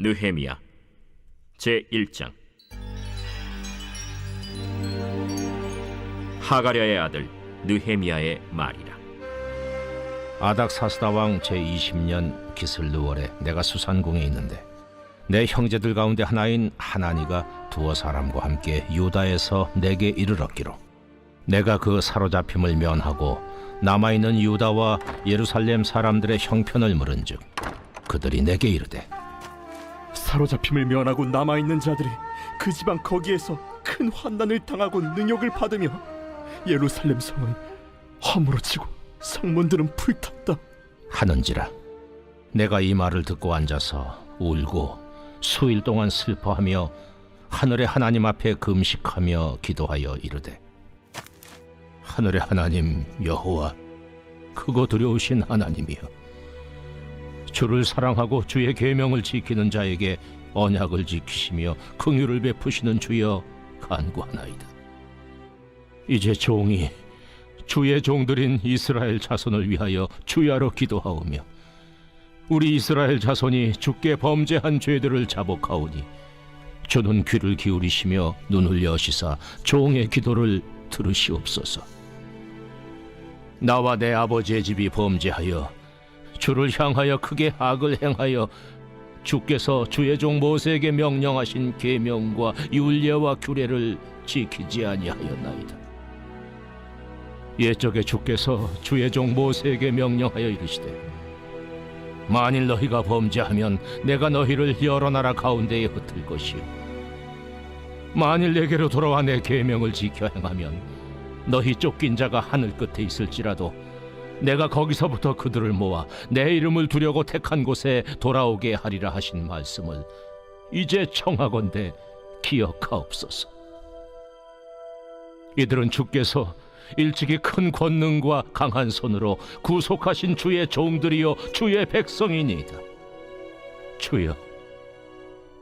느헤미야 제1장. 하가랴의 아들 느헤미야의 말이라. 아닥사스다 왕 제20년 기슬르월에 내가 수산궁에 있는데 내 형제들 가운데 하나인 하나니가 두어 사람과 함께 유다에서 내게 이르렀기로 내가 그 사로잡힘을 면하고 남아있는 유다와 예루살렘 사람들의 형편을 물은즉 그들이 내게 이르되 사로잡힘을 면하고 남아있는 자들이 그 지방 거기에서 큰 환난을 당하고 능욕을 받으며 예루살렘 성은 허물어지고 성문들은 불탔다 하는지라. 내가 이 말을 듣고 앉아서 울고 수일 동안 슬퍼하며 하늘의 하나님 앞에 금식하며 기도하여 이르되 하늘의 하나님 여호와, 크고 두려우신 하나님이여, 주를 사랑하고 주의 계명을 지키는 자에게 언약을 지키시며 긍휼을 베푸시는 주여 간구하나이다. 이제 종이 주의 종들인 이스라엘 자손을 위하여 주야로 기도하오며 우리 이스라엘 자손이 주께 범죄한 죄들을 자복하오니 주는 귀를 기울이시며 눈을 여시사 종의 기도를 들으시옵소서. 나와 내 아버지의 집이 범죄하여 주를 향하여 크게 악을 행하여 주께서 주의 종 모세에게 명령하신 계명과 율례와 규례를 지키지 아니하였나이다. 옛적에 주께서 주의 종 모세에게 명령하여 이르시되 만일 너희가 범죄하면 내가 너희를 여러 나라 가운데에 흩을 것이요 만일 내게로 돌아와 내 계명을 지켜 행하면 너희 쫓긴 자가 하늘 끝에 있을지라도 내가 거기서부터 그들을 모아 내 이름을 두려고 택한 곳에 돌아오게 하리라 하신 말씀을 이제 청하건대 기억하옵소서. 이들은 주께서 일찍이 큰 권능과 강한 손으로 구속하신 주의 종들이요 주의 백성이니이다. 주여,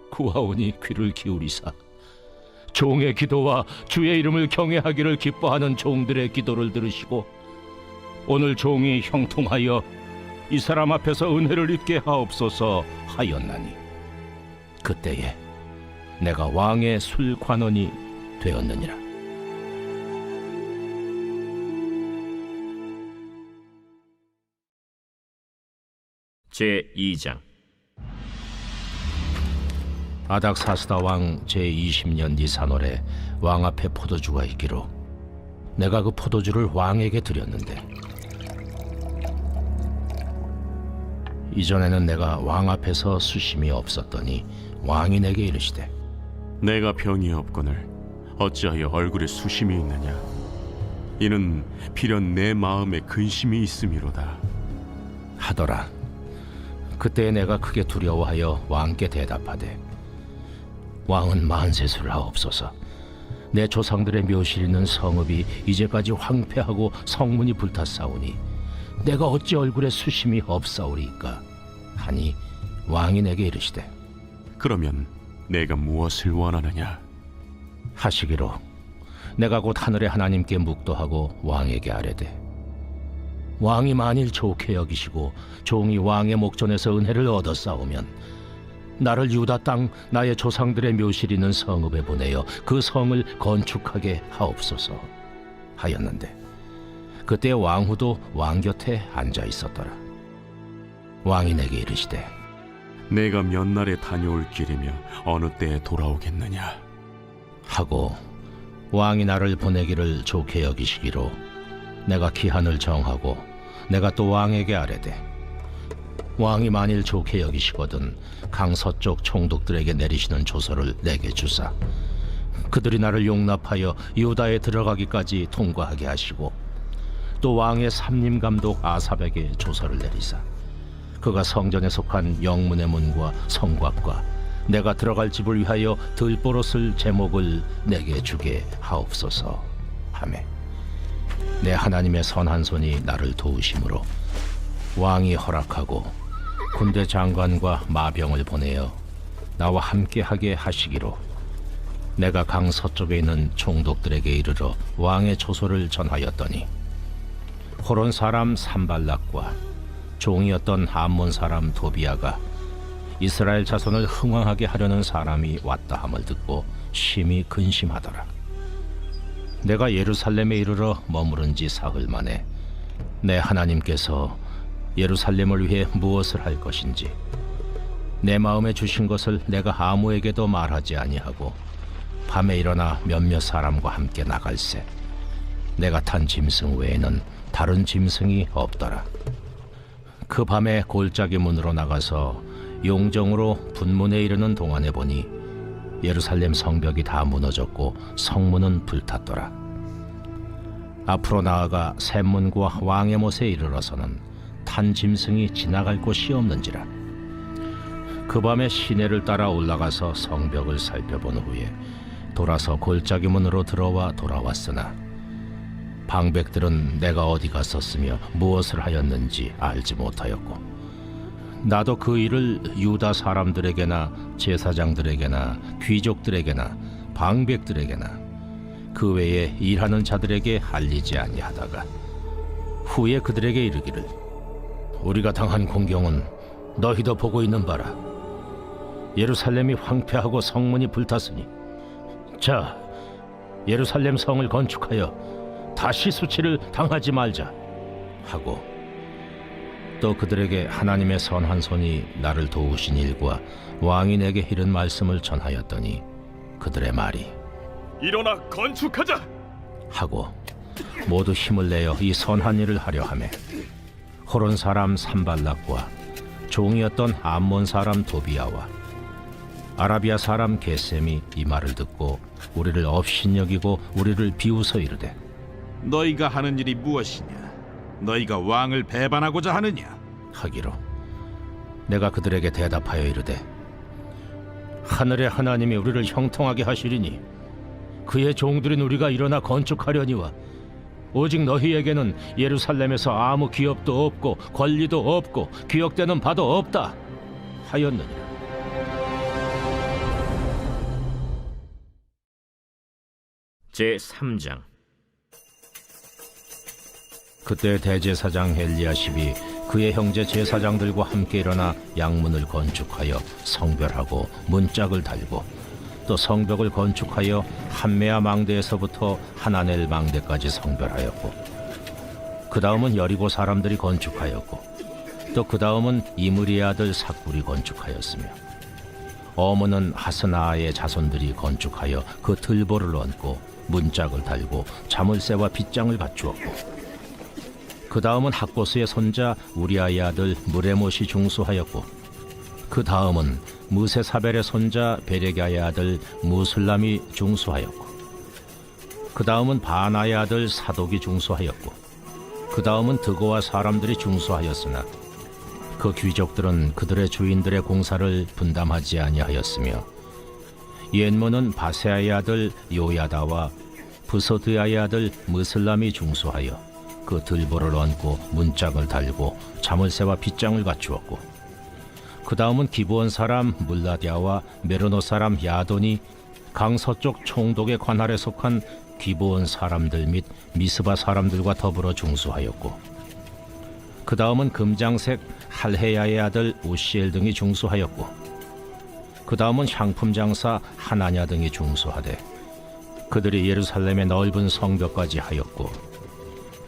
구하오니 귀를 기울이사 종의 기도와 주의 이름을 경외하기를 기뻐하는 종들의 기도를 들으시고 오늘 종이 형통하여 이 사람 앞에서 은혜를 입게 하옵소서 하였나니 그때에 내가 왕의 술관원이 되었느니라. 제2장. 아닥사스다 왕 제20년 니산월에 왕 앞에 포도주가 있기로 내가 그 포도주를 왕에게 드렸는데 이전에는 내가 왕 앞에서 수심이 없었더니 왕이 내게 이르시되 내가 병이 없거늘 어찌하여 얼굴에 수심이 있느냐? 이는 필연 내 마음에 근심이 있음이로다 하더라. 그때 내가 크게 두려워하여 왕께 대답하되 왕은 만세수를 하옵소서. 내 조상들의 묘실 있는 성읍이 이제까지 황폐하고 성문이 불탔사오니 내가 어찌 얼굴에 수심이 없사오리이까 하니 왕이 내게 이르시되 그러면 내가 무엇을 원하느냐? 하시기로 내가 곧 하늘의 하나님께 묵도하고 왕에게 아뢰되 왕이 만일 좋게 여기시고 종이 왕의 목전에서 은혜를 얻었사오면 나를 유다 땅 나의 조상들의 묘실 있는 성읍에 보내어 그 성을 건축하게 하옵소서 하였는데 그때 왕후도 왕 곁에 앉아 있었더라. 왕이 내게 이르시되 내가 몇 날에 다녀올 길이며 어느 때에 돌아오겠느냐? 하고 왕이 나를 보내기를 좋게 여기시기로 내가 기한을 정하고 내가 또 왕에게 아뢰되 왕이 만일 좋게 여기시거든 강 서쪽 총독들에게 내리시는 조서를 내게 주사 그들이 나를 용납하여 유다에 들어가기까지 통과하게 하시고 또 왕의 삼림 감독 아삽에게 조서를 내리사 그가 성전에 속한 영문의 문과 성곽과 내가 들어갈 집을 위하여 들보롯을 제목을 내게 주게 하옵소서 하매 내 하나님의 선한 손이 나를 도우심으로 왕이 허락하고 군대 장관과 마병을 보내어 나와 함께하게 하시기로 내가 강 서쪽에 있는 총독들에게 이르러 왕의 조소를 전하였더니 호론 사람 산발락과 종이었던 암몬 사람 도비아가 이스라엘 자손을 흥왕하게 하려는 사람이 왔다 함을 듣고 심히 근심하더라. 내가 예루살렘에 이르러 머무른 지 사흘 만에 내 하나님께서 예루살렘을 위해 무엇을 할 것인지 내 마음에 주신 것을 내가 아무에게도 말하지 아니하고 밤에 일어나 몇몇 사람과 함께 나갈새 내가 탄 짐승 외에는 다른 짐승이 없더라. 그 밤에 골짜기 문으로 나가서 용정으로 분문에 이르는 동안에 보니 예루살렘 성벽이 다 무너졌고 성문은 불탔더라. 앞으로 나아가 샘문과 왕의 못에 이르러서는 탄 짐승이 지나갈 곳이 없는지라. 그 밤에 시내를 따라 올라가서 성벽을 살펴본 후에 돌아서 골짜기 문으로 들어와 돌아왔으나 방백들은 내가 어디 갔었으며 무엇을 하였는지 알지 못하였고 나도 그 일을 유다 사람들에게나 제사장들에게나 귀족들에게나 방백들에게나 그 외에 일하는 자들에게 알리지 아니하다가 후에 그들에게 이르기를 우리가 당한 공경은 너희도 보고 있는 바라. 예루살렘이 황폐하고 성문이 불탔으니 자 예루살렘 성을 건축하여 다시 수치를 당하지 말자 하고 또 그들에게 하나님의 선한 손이 나를 도우신 일과 왕이 내게 이른 말씀을 전하였더니 그들의 말이 일어나 건축하자. 하고 모두 힘을 내어 이 선한 일을 하려 하매 호론 사람 산발락과 종이었던 암몬 사람 도비아와 아라비아 사람 게셈이 이 말을 듣고 우리를 업신여기고 우리를 비웃어 이르되 너희가 하는 일이 무엇이냐? 너희가 왕을 배반하고자 하느냐? 하기로 내가 그들에게 대답하여 이르되 하늘의 하나님이 우리를 형통하게 하시리니 그의 종들인 우리가 일어나 건축하려니와 오직 너희에게는 예루살렘에서 아무 기업도 없고 권리도 없고 기억되는 바도 없다 하였느니라. 제3장. 그때 대제사장 엘리야십이 그의 형제 제사장들과 함께 일어나 양문을 건축하여 성별하고 문짝을 달고 또 성벽을 건축하여 한메아 망대에서부터 하나넬 망대까지 성별하였고 그 다음은 여리고 사람들이 건축하였고 또 그 다음은 이므리의 아들 삭굴이 건축하였으며 어문은 하스나의 자손들이 건축하여 그 들보를 얹고 문짝을 달고 자물쇠와 빗장을 갖추었고 그 다음은 학보스의 손자 우리아의 아들 무레못이 중수하였고 그 다음은 무세사벨의 손자 베레가의 아들 무슬람이 중수하였고 그 다음은 바나의 아들 사독이 중수하였고 그 다음은 드고와 사람들이 중수하였으나 그 귀족들은 그들의 주인들의 공사를 분담하지 아니하였으며 옛문은 바세아의 아들 요야다와 부소드야의 아들 무슬람이 중수하여 그 들보를 얹고 문짝을 달고 자물쇠와 빗장을 갖추었고 그 다음은 기브온 사람 물라디아와 메로노 사람 야돈이 강서쪽 총독의 관할에 속한 기브온 사람들 및 미스바 사람들과 더불어 중수하였고 그 다음은 금장색 할헤야의 아들 우시엘 등이 중수하였고 그 다음은 향품 장사 하나냐 등이 중수하되 그들이 예루살렘의 넓은 성벽까지 하였고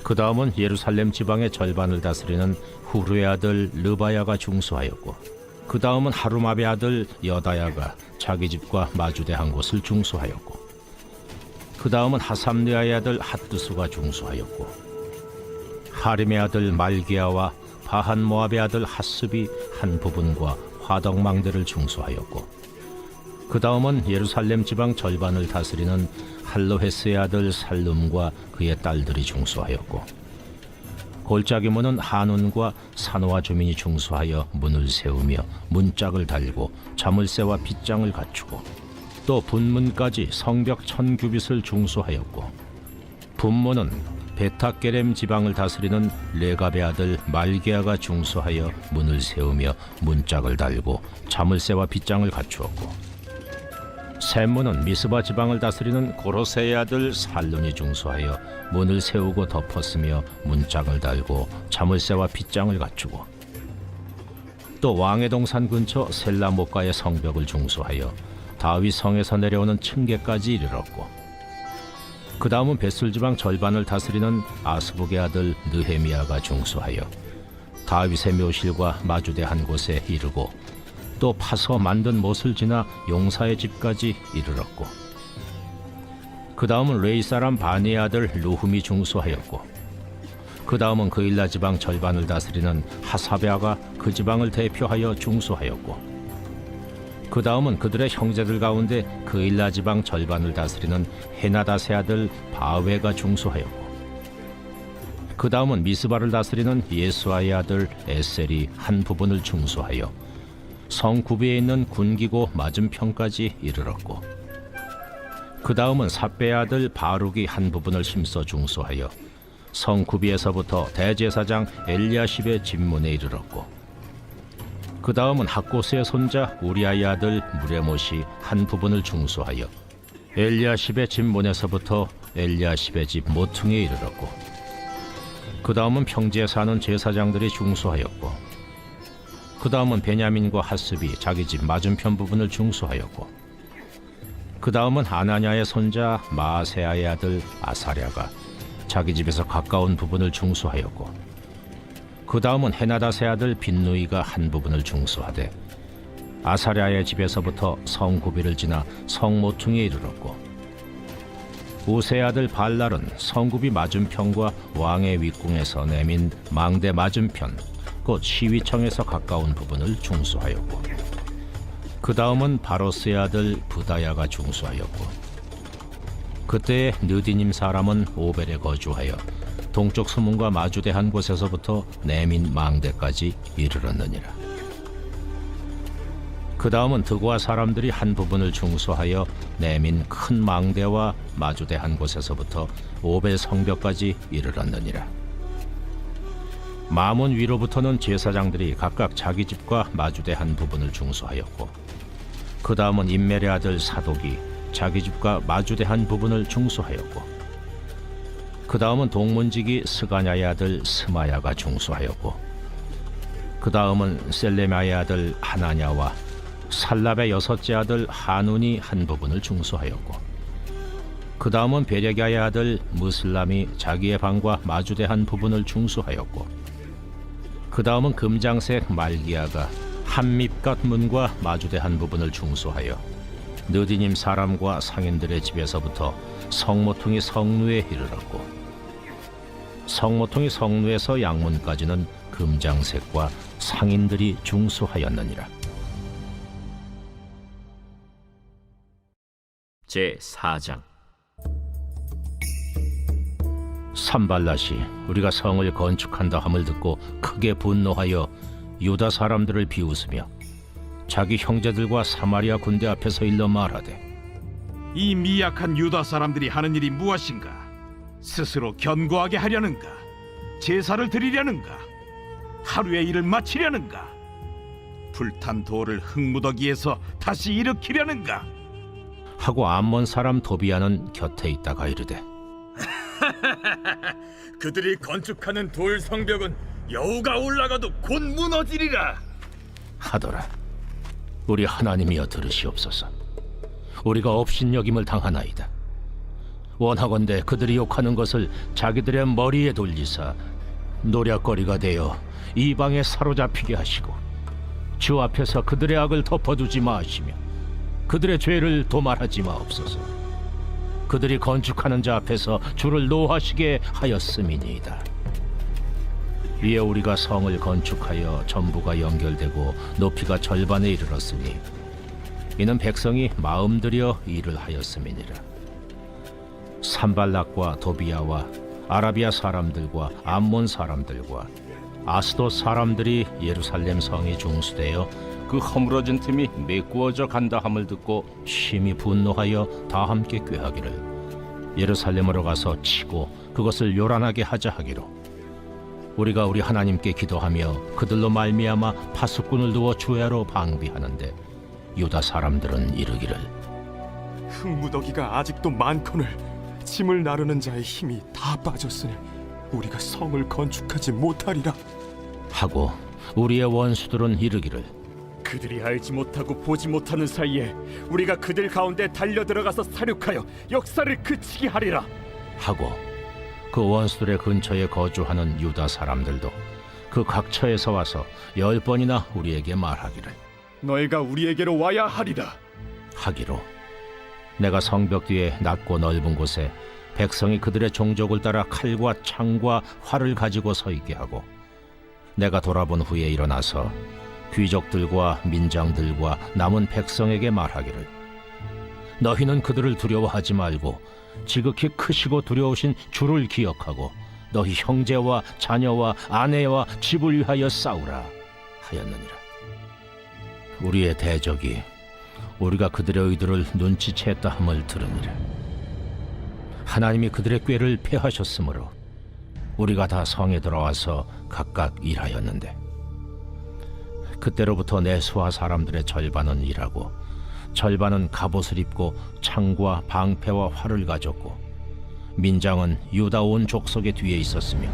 그 다음은 예루살렘 지방의 절반을 다스리는 후르의 아들 르바야가 중수하였고 그 다음은 하루마베 아들 여다야가 자기 집과 마주대한 곳을 중수하였고 그 다음은 하삼느아의 아들 핫두수가 중수하였고 하림의 아들 말기야와 바한 모압의 아들 핫습이 한 부분과 화덕망대를 중수하였고 그 다음은 예루살렘 지방 절반을 다스리는 할로헤스의 아들 살룸과 그의 딸들이 중수하였고 골짜기 문은 한운과 사노아 주민이 중수하여 문을 세우며 문짝을 달고 자물쇠와 빗장을 갖추고 또 분문까지 성벽 1000규빗을 중수하였고 분문은 베타게렘 지방을 다스리는 레갑의 아들 말게아가 중수하여 문을 세우며 문짝을 달고 자물쇠와 빗장을 갖추었고 샘문은 미스바 지방을 다스리는 고로세의 아들 살룬이 중수하여 문을 세우고 덮었으며 문짝을 달고 자물쇠와 빗장을 갖추고 또 왕의 동산 근처 셀라못가의 성벽을 중수하여 다윗 성에서 내려오는 층계까지 이르렀고, 그 다음은 벳술 지방 절반을 다스리는 아스북의 아들 느헤미야가 중수하여 다윗의 묘실과 마주대 한 곳에 이르고, 또 파서 만든 못을 지나 용사의 집까지 이르렀고, 그 다음은 레이 사람 바니의 아들 루흠이 중수하였고, 그 다음은 그일라 지방 절반을 다스리는 하사베아가 그 지방을 대표하여 중수하였고, 그 다음은 그들의 형제들 가운데 그일라 지방 절반을 다스리는 헤나다세 아들 바웨가 중수하였고, 그 다음은 미스바를 다스리는 예수아의 아들 에셀이 한 부분을 중수하여 성 구비에 있는 군기고 맞은편까지 이르렀고, 그 다음은 삿배의 아들 바룩이 한 부분을 심서 중수하여 성 구비에서부터 대제사장 엘리야십의 집문에 이르렀고, 그 다음은 학고스의 손자 우리아의 아들 무레못이 한 부분을 중수하여 엘리야십의 집문에서부터 엘리야십의 집 모퉁이에 이르렀고, 그 다음은 평지에 사는 제사장들이 중수하였고, 그 다음은 베냐민과 하스비 자기 집 맞은편 부분을 중수하였고, 그 다음은 하나냐의 손자 마아세아의 아들 아사랴가 자기 집에서 가까운 부분을 중수하였고, 그 다음은 헤나다세 아들 빈누이가 한 부분을 중수하되 아사랴의 집에서부터 성 구비를 지나 성 모퉁이에 이르렀고, 우세의 아들 발랄은 성구비 맞은편과 왕의 윗궁에서 내민 망대 맞은편 곧 시위청에서 가까운 부분을 중수하였고, 그 다음은 바로스의 아들 부다야가 중수하였고, 그때의 느디님 사람은 오벨에 거주하여 동쪽 수문과 마주대 한 곳에서부터 내민 망대까지 이르렀느니라. 그 다음은 드고아 사람들이 한 부분을 중수하여 내민 큰 망대와 마주대 한 곳에서부터 오벨 성벽까지 이르렀느니라. 마몬 위로부터는 제사장들이 각각 자기 집과 마주대 한 부분을 중수하였고, 그 다음은 임멜의 아들 사독이 자기 집과 마주대 한 부분을 중수하였고, 그 다음은 동문지기 스가냐의 아들 스마야가 중수하였고, 그 다음은 셀레마의 아들 하나냐와 살랍의 여섯째 아들 하눈이 한 부분을 중수하였고, 그 다음은 베레가의 아들 무슬람이 자기의 방과 마주대 한 부분을 중수하였고, 그 다음은 금장색 말기야가 한밉갓 문과 마주대 한 부분을 중수하여 느디님 사람과 상인들의 집에서부터 성모퉁이 성루에 이르렀고, 성모퉁이 성루에서 양문까지는 금장색과 상인들이 중수하였느니라. 제4장. 산발랏이 우리가 성을 건축한다 함을 듣고 크게 분노하여 유다 사람들을 비웃으며 자기 형제들과 사마리아 군대 앞에서 일러 말하되, 이 미약한 유다 사람들이 하는 일이 무엇인가? 스스로 견고하게 하려는가? 제사를 드리려는가? 하루의 일을 마치려는가? 불탄 돌을 흙무더기에서 다시 일으키려는가? 하고 암몬 사람 도비아는 곁에 있다가 이르되, 그들이 건축하는 돌 성벽은 여우가 올라가도 곧 무너지리라. 하더라. 우리 하나님이여 들으시옵소서. 우리가 업신여김을 당하나이다. 원하건대 그들이 욕하는 것을 자기들의 머리에 돌리사 노략거리가 되어 이방에 사로잡히게 하시고, 주 앞에서 그들의 악을 덮어두지 마시며 그들의 죄를 도말하지 마옵소서. 그들이 건축하는 자 앞에서 주를 노하시게 하였음이니이다. 이에 우리가 성을 건축하여 전부가 연결되고 높이가 절반에 이르렀으니 이는 백성이 마음 들여 일을 하였음이니라. 산발락과 도비아와 아라비아 사람들과 암몬 사람들과 아스돗 사람들이 예루살렘 성이 중수되어 그 허물어진 틈이 메꾸어져 간다 함을 듣고 심히 분노하여 다 함께 꾀하기를 예루살렘으로 가서 치고 그것을 요란하게 하자 하기로, 우리가 우리 하나님께 기도하며 그들로 말미암아 파수꾼을 두어 주야로 방비하는데 유다 사람들은 이르기를, 흙무더기가 아직도 많거늘 짐을 나르는 자의 힘이 다 빠졌으니 우리가 성을 건축하지 못하리라. 하고 우리의 원수들은 이르기를 그들이 알지 못하고 보지 못하는 사이에 우리가 그들 가운데 달려 들어가서 사륙하여 역사를 그치게 하리라. 하고 그 원수들의 근처에 거주하는 유다 사람들도 그 각처에서 와서 10번이나 우리에게 말하기를 너희가 우리에게로 와야 하리라. 하기로 내가 성벽 뒤에 낮고 넓은 곳에 백성이 그들의 종족을 따라 칼과 창과 활을 가지고 서 있게 하고 내가 돌아본 후에 일어나서 귀족들과 민장들과 남은 백성에게 말하기를 너희는 그들을 두려워하지 말고 지극히 크시고 두려우신 주를 기억하고 너희 형제와 자녀와 아내와 집을 위하여 싸우라 하였느니라. 우리의 대적이 우리가 그들의 의도를 눈치챘다 함을 들으니라. 하나님이 그들의 꾀를 패하셨으므로 우리가 다 성에 들어와서 각각 일하였는데 그때로부터 내 수하 사람들의 절반은 일하고 절반은 갑옷을 입고 창과 방패와 활을 가졌고 민장은 유다 온 족속의 뒤에 있었으며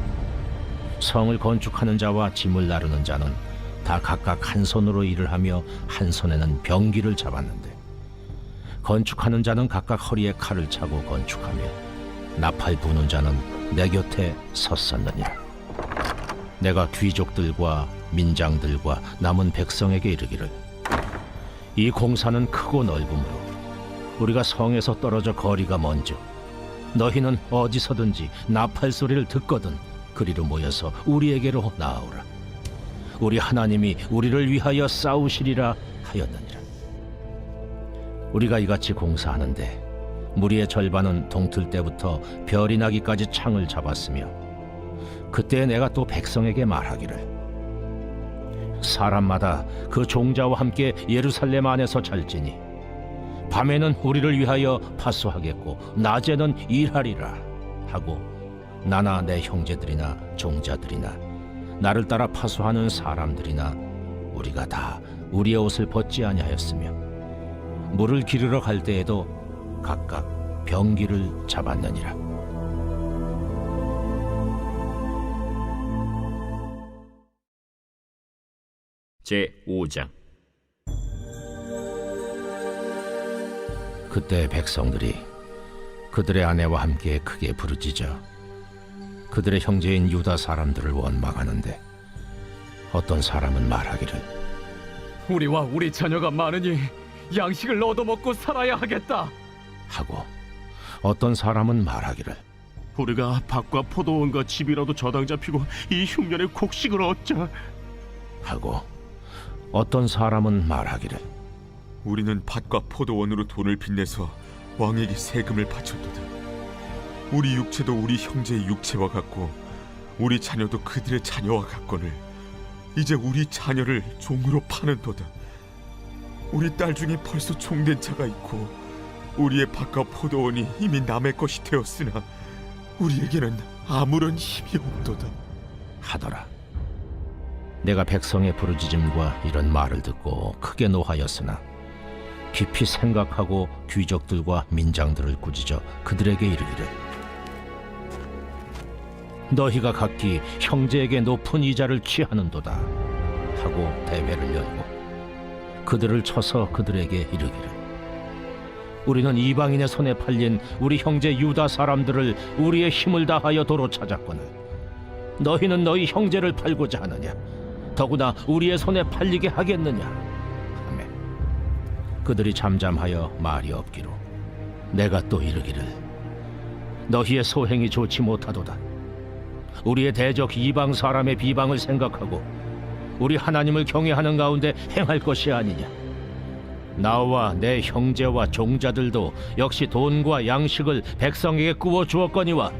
성을 건축하는 자와 짐을 나르는 자는 다 각각 한 손으로 일을 하며 한 손에는 병기를 잡았는데 건축하는 자는 각각 허리에 칼을 차고 건축하며 나팔 부는 자는 내 곁에 섰었느니라. 내가 귀족들과 민장들과 남은 백성에게 이르기를 이 공사는 크고 넓으므로 우리가 성에서 떨어져 거리가 먼저 너희는 어디서든지 나팔 소리를 듣거든 그리로 모여서 우리에게로 나아오라. 우리 하나님이 우리를 위하여 싸우시리라 하였느니라. 우리가 이같이 공사하는데 무리의 절반은 동틀 때부터 별이 나기까지 창을 잡았으며 그때 내가 또 백성에게 말하기를 사람마다 그 종자와 함께 예루살렘 안에서 잘지니 밤에는 우리를 위하여 파수하겠고 낮에는 일하리라 하고 나나 내 형제들이나 종자들이나 나를 따라 파수하는 사람들이나 우리가 다 우리의 옷을 벗지 아니하였으며 물을 기르러 갈 때에도 각각 병기를 잡았느니라. 제5장. 그때 백성들이 그들의 아내와 함께 크게 부르짖어 그들의 형제인 유다 사람들을 원망하는데 어떤 사람은 말하기를 우리와 우리 자녀가 많으니 양식을 얻어먹고 살아야 하겠다 하고 어떤 사람은 말하기를 우리가 밭과 포도원과 집이라도 저당 잡히고 이 흉년에 곡식을 얻자. 하고 어떤 사람은 말하기를 우리는 밭과 포도원으로 돈을 빚내서 왕에게 세금을 바쳤도다. 우리 육체도 우리 형제의 육체와 같고 우리 자녀도 그들의 자녀와 같거늘 이제 우리 자녀를 종으로 파는도다. 우리 딸 중에 벌써 종된 자가 있고 우리의 밭과 포도원이 이미 남의 것이 되었으나 우리에게는 아무런 힘이 없도다 하더라. 내가 백성의 부르짖음과 이런 말을 듣고 크게 노하였으나 깊이 생각하고 귀족들과 민장들을 꾸짖어 그들에게 이르기를 너희가 각기 형제에게 높은 이자를 취하는도다 하고 대회를 열고 그들을 쳐서 그들에게 이르기를 우리는 이방인의 손에 팔린 우리 형제 유다 사람들을 우리의 힘을 다하여 도로 찾았거늘 너희는 너희 형제를 팔고자 하느냐 더구나 우리의 손에 팔리게 하겠느냐 하매 그들이 잠잠하여 말이 없기로 내가 또 이르기를 너희의 소행이 좋지 못하도다. 우리의 대적 이방 사람의 비방을 생각하고 우리 하나님을 경외하는 가운데 행할 것이 아니냐. 나와 내 형제와 종자들도 역시 돈과 양식을 백성에게 구워 주었거니와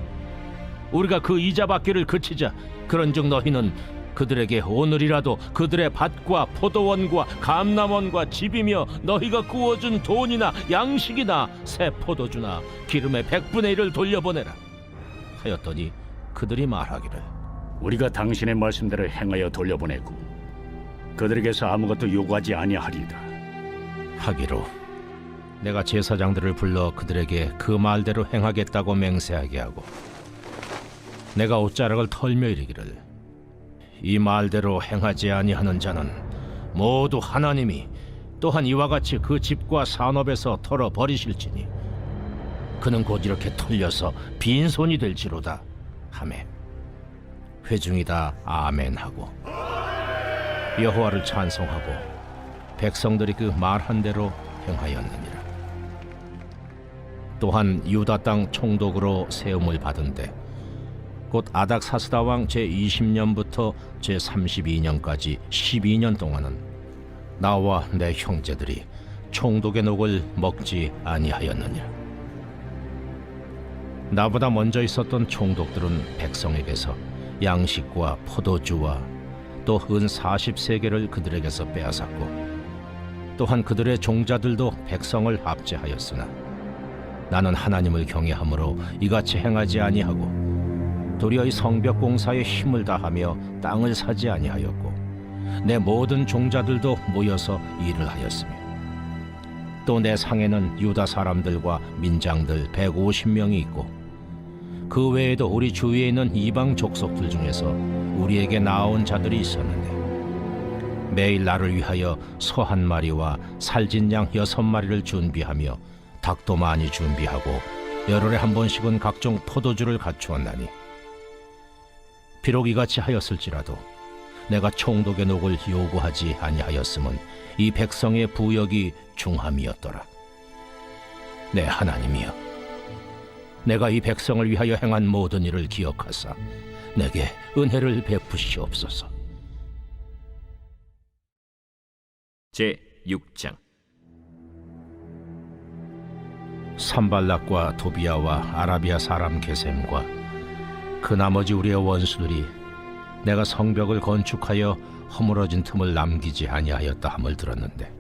우리가 그 이자 받기를 그치자 그런즉 너희는 그들에게 오늘이라도 그들의 밭과 포도원과 감람원과 집이며 너희가 구워준 돈이나 양식이나 새 포도주나 기름의 100분의 1을 돌려보내라 하였더니 그들이 말하기를 우리가 당신의 말씀대로 행하여 돌려보내고 그들에게서 아무것도 요구하지 아니하리이다. 하기로 내가 제사장들을 불러 그들에게 그 말대로 행하겠다고 맹세하게 하고 내가 옷자락을 털며 이르기를 이 말대로 행하지 아니하는 자는 모두 하나님이 또한 이와 같이 그 집과 산업에서 털어 버리실지니 그는 곧 이렇게 털려서 빈손이 될지로다 하매 회중이 다 아멘하고 여호와를 찬송하고 백성들이 그 말한 대로 행하였느니라. 또한 유다 땅 총독으로 세움을 받은데 곧 아닥사스다 왕 제20년부터 제32년까지 12년 동안은 나와 내 형제들이 총독의 녹을 먹지 아니하였느니라. 나보다 먼저 있었던 총독들은 백성에게서 양식과 포도주와 또 은 40세겔을 그들에게서 빼앗았고 또한 그들의 종자들도 백성을 압제하였으나 나는 하나님을 경외함으로 이같이 행하지 아니하고 도리어 이 성벽 공사에 힘을 다하며 땅을 사지 아니하였고 내 모든 종자들도 모여서 일을 하였으며 또 내 상에는 유다 사람들과 민장들 150명이 있고 그 외에도 우리 주위에 있는 이방 족속들 중에서 우리에게 나온 자들이 있었는데 매일 나를 위하여 소 1마리와 살진 양 6마리를 준비하며 닭도 많이 준비하고 열흘에 한 번씩은 각종 포도주를 갖추었나니 비록 이같이 하였을지라도 내가 총독의 녹을 요구하지 아니하였음은 이 백성의 부역이 중함이었더라. 내 하나님이여, 내가 이 백성을 위하여 행한 모든 일을 기억하사 내게 은혜를 베푸시옵소서. 제6장 산발락과 도비아와 아라비아 사람 게셈과 그 나머지 우리의 원수들이 내가 성벽을 건축하여 허물어진 틈을 남기지 아니하였다 함을 들었는데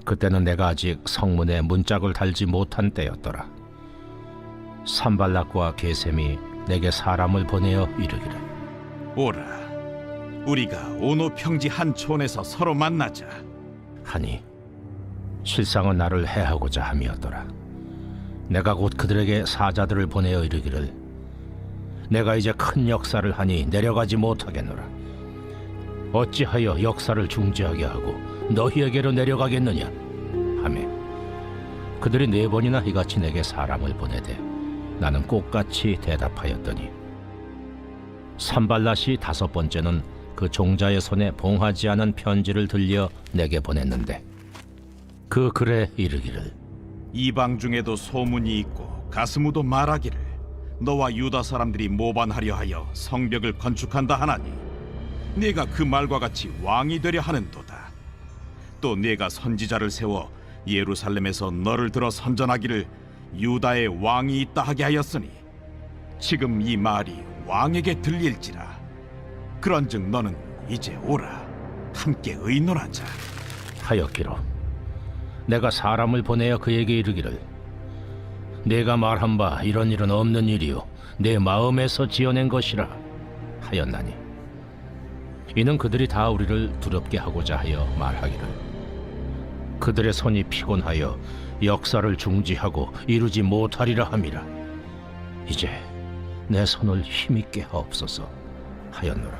그때는 내가 아직 성문에 문짝을 달지 못한 때였더라. 산발락과 게셈이 내게 사람을 보내어 이르기를 오라, 우리가 오노 평지 한 촌에서 서로 만나자. 하니 실상은 나를 해하고자 함이었더라. 내가 곧 그들에게 사자들을 보내어 이르기를 내가 이제 큰 역사를 하니 내려가지 못하겠노라. 어찌하여 역사를 중지하게 하고 너희에게로 내려가겠느냐 하매 그들이 4번이나 이같이 내게 사람을 보내되 나는 똑같이 대답하였더니 산발랏이 5번째는 그 종자의 손에 봉하지 않은 편지를 들려 내게 보냈는데 그 글에 이르기를 이방 중에도 소문이 있고 가스무도 말하기를 너와 유다 사람들이 모반하려 하여 성벽을 건축한다 하나니 네가 그 말과 같이 왕이 되려 하는도다. 또 네가 선지자를 세워 예루살렘에서 너를 들어 선전하기를 유다의 왕이 있다 하게 하였으니 지금 이 말이 왕에게 들릴지라. 그런즉 너는 이제 오라, 함께 의논하자 하였기로 내가 사람을 보내어 그에게 이르기를 내가 말한 바 이런 일은 없는 일이요 내 마음에서 지어낸 것이라 하였나니 이는 그들이 다 우리를 두렵게 하고자 하여 말하기를 그들의 손이 피곤하여 역사를 중지하고 이루지 못하리라 함이라. 이제 내 손을 힘있게 하옵소서 하였노라.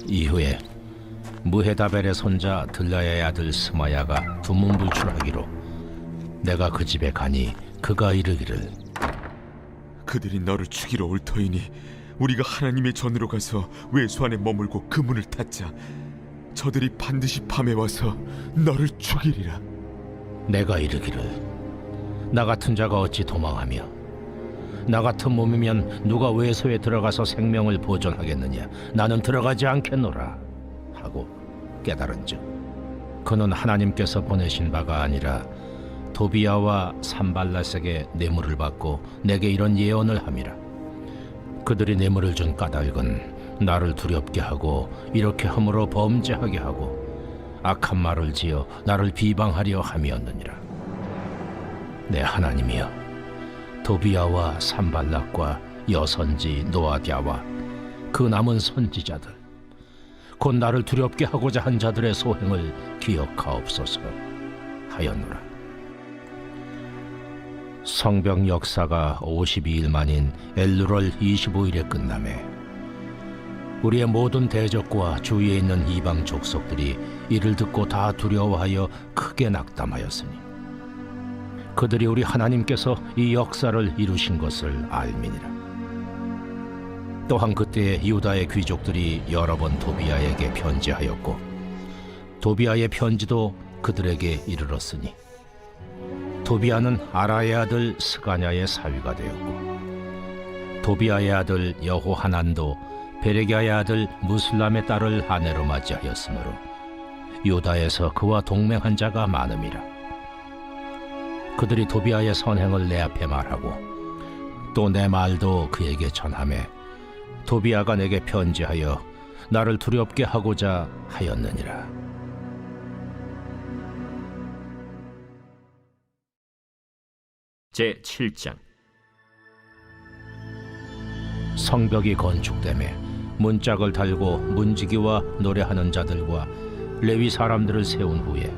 이후에 무헤다벨의 손자 들라야의 아들 스마야가 두문불출하기로 내가 그 집에 가니 그가 이르기를 그들이 너를 죽이러 올 터이니 우리가 하나님의 전으로 가서 외수 안에 머물고 그 문을 닫자. 저들이 반드시 밤에 와서 너를 죽이리라. 내가 이르기를 나 같은 자가 어찌 도망하며 나 같은 몸이면 누가 외소에 들어가서 생명을 보존하겠느냐. 나는 들어가지 않겠노라 하고 깨달은즉 그는 하나님께서 보내신 바가 아니라 도비아와 산발랏에게 뇌물을 받고 내게 이런 예언을 함이라. 그들이 뇌물을 준 까닭은 나를 두렵게 하고 이렇게 함으로 범죄하게 하고 악한 말을 지어 나를 비방하려 함이었느니라. 내 하나님이여, 도비아와 산발락과 여선지 노아디아와 그 남은 선지자들 곧 나를 두렵게 하고자 한 자들의 소행을 기억하옵소서 하였노라. 성벽 역사가 52일 만인 엘루럴 25일에 끝나매 우리의 모든 대적과 주위에 있는 이방 족속들이 이를 듣고 다 두려워하여 크게 낙담하였으니 그들이 우리 하나님께서 이 역사를 이루신 것을 알미니라. 또한 그때 유다의 귀족들이 여러 번 도비아에게 편지하였고 도비아의 편지도 그들에게 이르렀으니 도비아는 아라의 아들 스가냐의 사위가 되었고 도비아의 아들 여호하난도 베레기아의 아들 무슬람의 딸을 아내로 맞이하였으므로 유다에서 그와 동맹한 자가 많음이라. 그들이 도비아의 선행을 내 앞에 말하고 또 내 말도 그에게 전하매 도비아가 내게 편지하여 나를 두렵게 하고자 하였느니라. 제7장. 성벽이 건축되매 문짝을 달고 문지기와 노래하는 자들과 레위 사람들을 세운 후에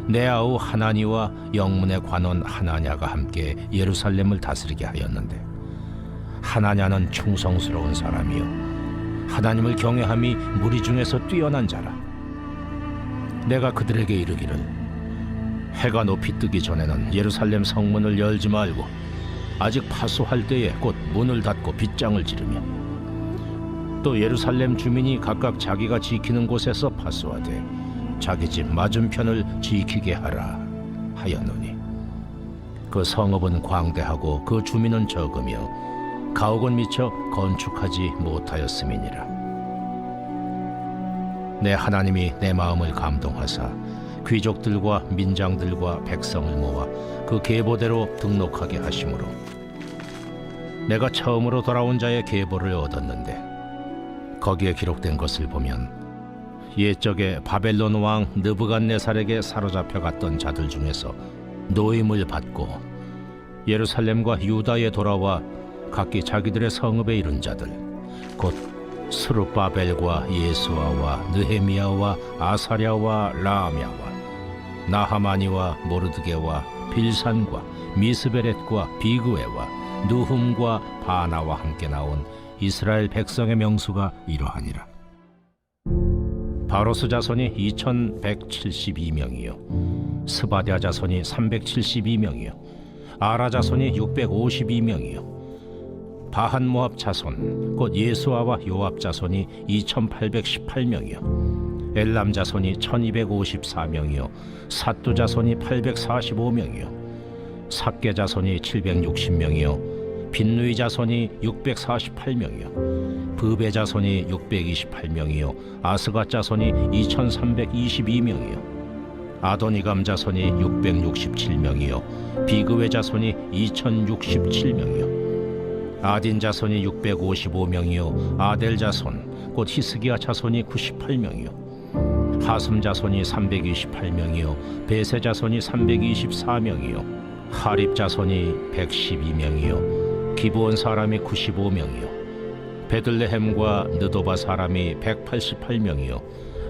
내 아우 하나니와 영문의 관원 하나냐가 함께 예루살렘을 다스리게 하였는데 하나냐는 충성스러운 사람이요 하나님을 경외함이 무리 중에서 뛰어난 자라. 내가 그들에게 이르기를 해가 높이 뜨기 전에는 예루살렘 성문을 열지 말고 아직 파수할 때에 곧 문을 닫고 빗장을 지르며 또 예루살렘 주민이 각각 자기가 지키는 곳에서 파수하되 자기 집 맞은편을 지키게 하라 하였노니 그 성읍은 광대하고 그 주민은 적으며 가옥은 미처 건축하지 못하였음이니라. 내 하나님이 내 마음을 감동하사 귀족들과 민장들과 백성을 모아 그 계보대로 등록하게 하심으로 내가 처음으로 돌아온 자의 계보를 얻었는데 거기에 기록된 것을 보면 옛적에 바벨론 왕 느부갓네살에게 사로잡혀 갔던 자들 중에서 노임을 받고 예루살렘과 유다에 돌아와 각기 자기들의 성읍에 이른 자들 곧 스룹바벨과 예수아와 느헤미야와 아사랴와 라아мя와 나하마니와 모르드게와 빌산과 미스베렛과 비그웨와 누훔과 바나와 함께 나온 이스라엘 백성의 명수가 이러하니라. 바로스 자손이 2172명이요 스바랴 자손이 372명이요 아라 자손이 652명이요 바한 모압 자손 곧 예수아와 요압 자손이 2818명이요 엘람 자손이 1254명이요 삿두 자손이 845명이요 삭게 자손이 760명이요 빈누이 자손이 648명이요 브베 자손이 628명이요 아스가 자손이 2322명이요 아도니감 자손이 667명이요 비그웨 자손이 2067명이요 아딘 자손이 655명이요 아델 자손 곧 히스기야 자손이 98명이요 하슴 자손이 328명이요 베세 자손이 324명이요 하립 자손이 112명이요 기브온 사람이 95명이요 베들레헴과 느도바 사람이 188명이요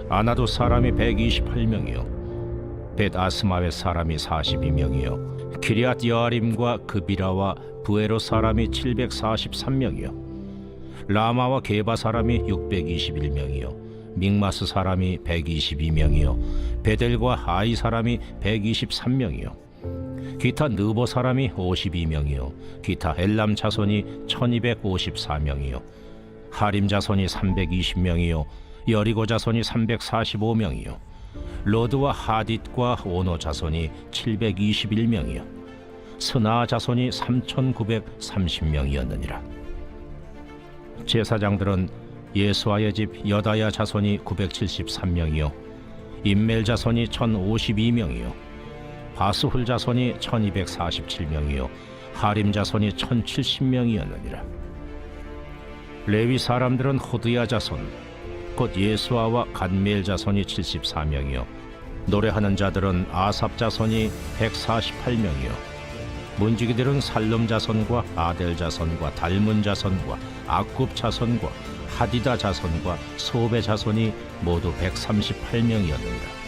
아나도 사람이 128명이요 벳아스마웨 사람이 42명이요 기리앗 여아림과 그비라와 부에로 사람이 743명이요 라마와 게바 사람이 621명이요 믹마스 사람이 122명이요 베델과 아이 사람이 123명이요 기타 느보 사람이 52명이요 기타 엘람 자손이 1254명이요 하림 자손이 320명이요 여리고 자손이 345명이요 로드와 하딧과 오노 자손이 721명이요 스나 자손이 3930명이었느니라. 제사장들은 예수아의 집 여다야 자손이 973명이요 임멜 자손이 1052명이요 바스훌 자손이 1247명이요 하림 자손이 1070명이었느니라. 레위 사람들은 호드야 자손 곧 예수아와 간미엘 자손이 74명이요 노래하는 자들은 아삽 자손이 148명이요 문지기들은 살름 자손과 아델 자손과 달문 자손과 악굽 자손과 하디다 자손과 소베 자손이 모두 138명이었느니라.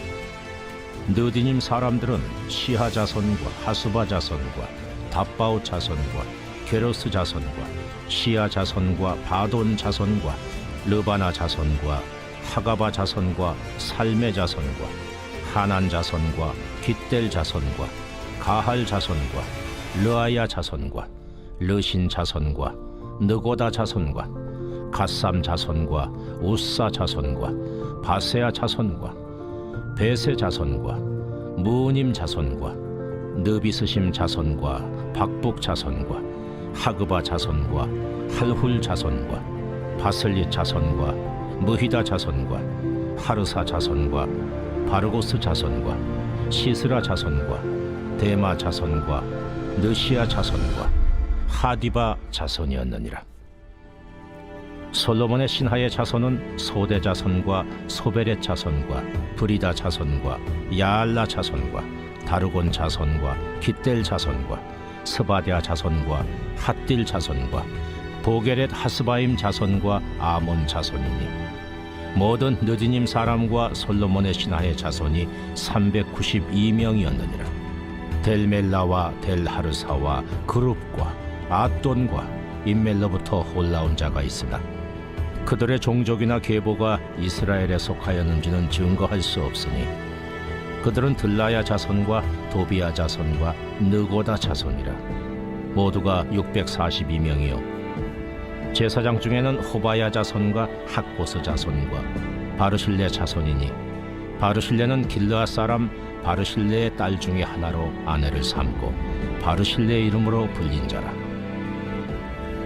느디님 사람들은 시하 자손과 하수바 자손과 답바오 자손과 게로스 자손과 시아 자손과 바돈 자손과 르바나 자손과 하가바 자손과 살메 자손과 하난 자손과 깃델 자손과 가할 자손과 르아야 자손과 르신 자손과 느고다 자손과 갓삼 자손과 우사 자손과 바세아 자손과 베세 자손과 무님 자손과 느비스심 자손과 박북 자손과 하그바 자손과 할훌 자손과 바슬리 자손과 무히다 자손과 하르사 자손과 바르고스 자손과 시스라 자손과 데마 자손과 느시아 자손과 하디바 자손이었느니라. 솔로몬의 신하의 자손은 소대 자손과 소베렛 자손과 브리다 자손과 야알라 자손과 다르곤 자손과 깃델 자손과 스바디아 자손과 핫딜 자손과 보게렛 하스바임 자손과 아몬 자손이니 모든 느디님 사람과 솔로몬의 신하의 자손이 392명이었느니라. 델멜라와 델하르사와 그룹과 아돈과 임멜로부터 올라온 자가 있으나 그들의 종족이나 계보가 이스라엘에 속하였는지는 증거할 수 없으니 그들은 들라야 자손과 도비야 자손과 느고다 자손이라. 모두가 642명이요 제사장 중에는 호바야 자손과 학보스 자손과 바르실레 자손이니 바르실레는 길르앗 사람 바르실레의 딸 중에 하나로 아내를 삼고 바르실레의 이름으로 불린 자라.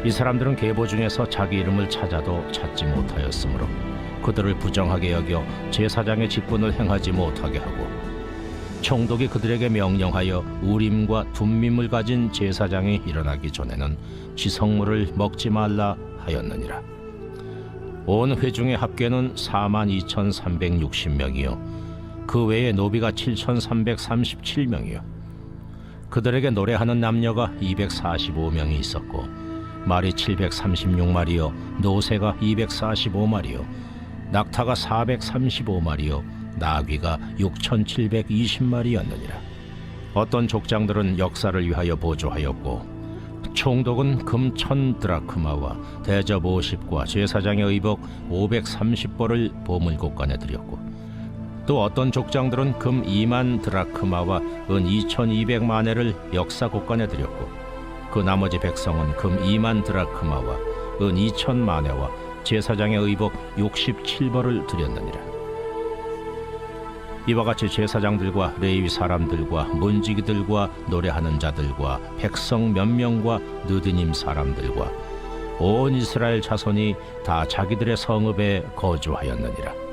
이 사람들은 계보 중에서 자기 이름을 찾아도 찾지 못하였으므로 그들을 부정하게 여겨 제사장의 직분을 행하지 못하게 하고 총독이 그들에게 명령하여 우림과 둠밈을 가진 제사장이 일어나기 전에는 지성물을 먹지 말라 하였느니라. 온 회중의 합계는 42,360명이요 그 외에 노비가 7,337명이요 그들에게 노래하는 남녀가 245명이 있었고 말이 736마리요 노새가 245마리요 낙타가 435마리요 나귀가 6,720마리였느니라. 어떤 족장들은 역사를 위하여 보조하였고 총독은 금 1,000드라크마와 대접 50과 제사장의 의복 530벌을 보물곳간에 드렸고 또 어떤 족장들은 금 2만 드라크마와 은 2,200만회를 역사곳간에 드렸고 그 나머지 백성은 금 2만 드라크마와 은 2,000만회와 제사장의 의복 67벌을 드렸느니라. 이와 같이 제사장들과 레위 사람들과 문지기들과 노래하는 자들과 백성 몇 명과 느드님 사람들과 온 이스라엘 자손이 다 자기들의 성읍에 거주하였느니라.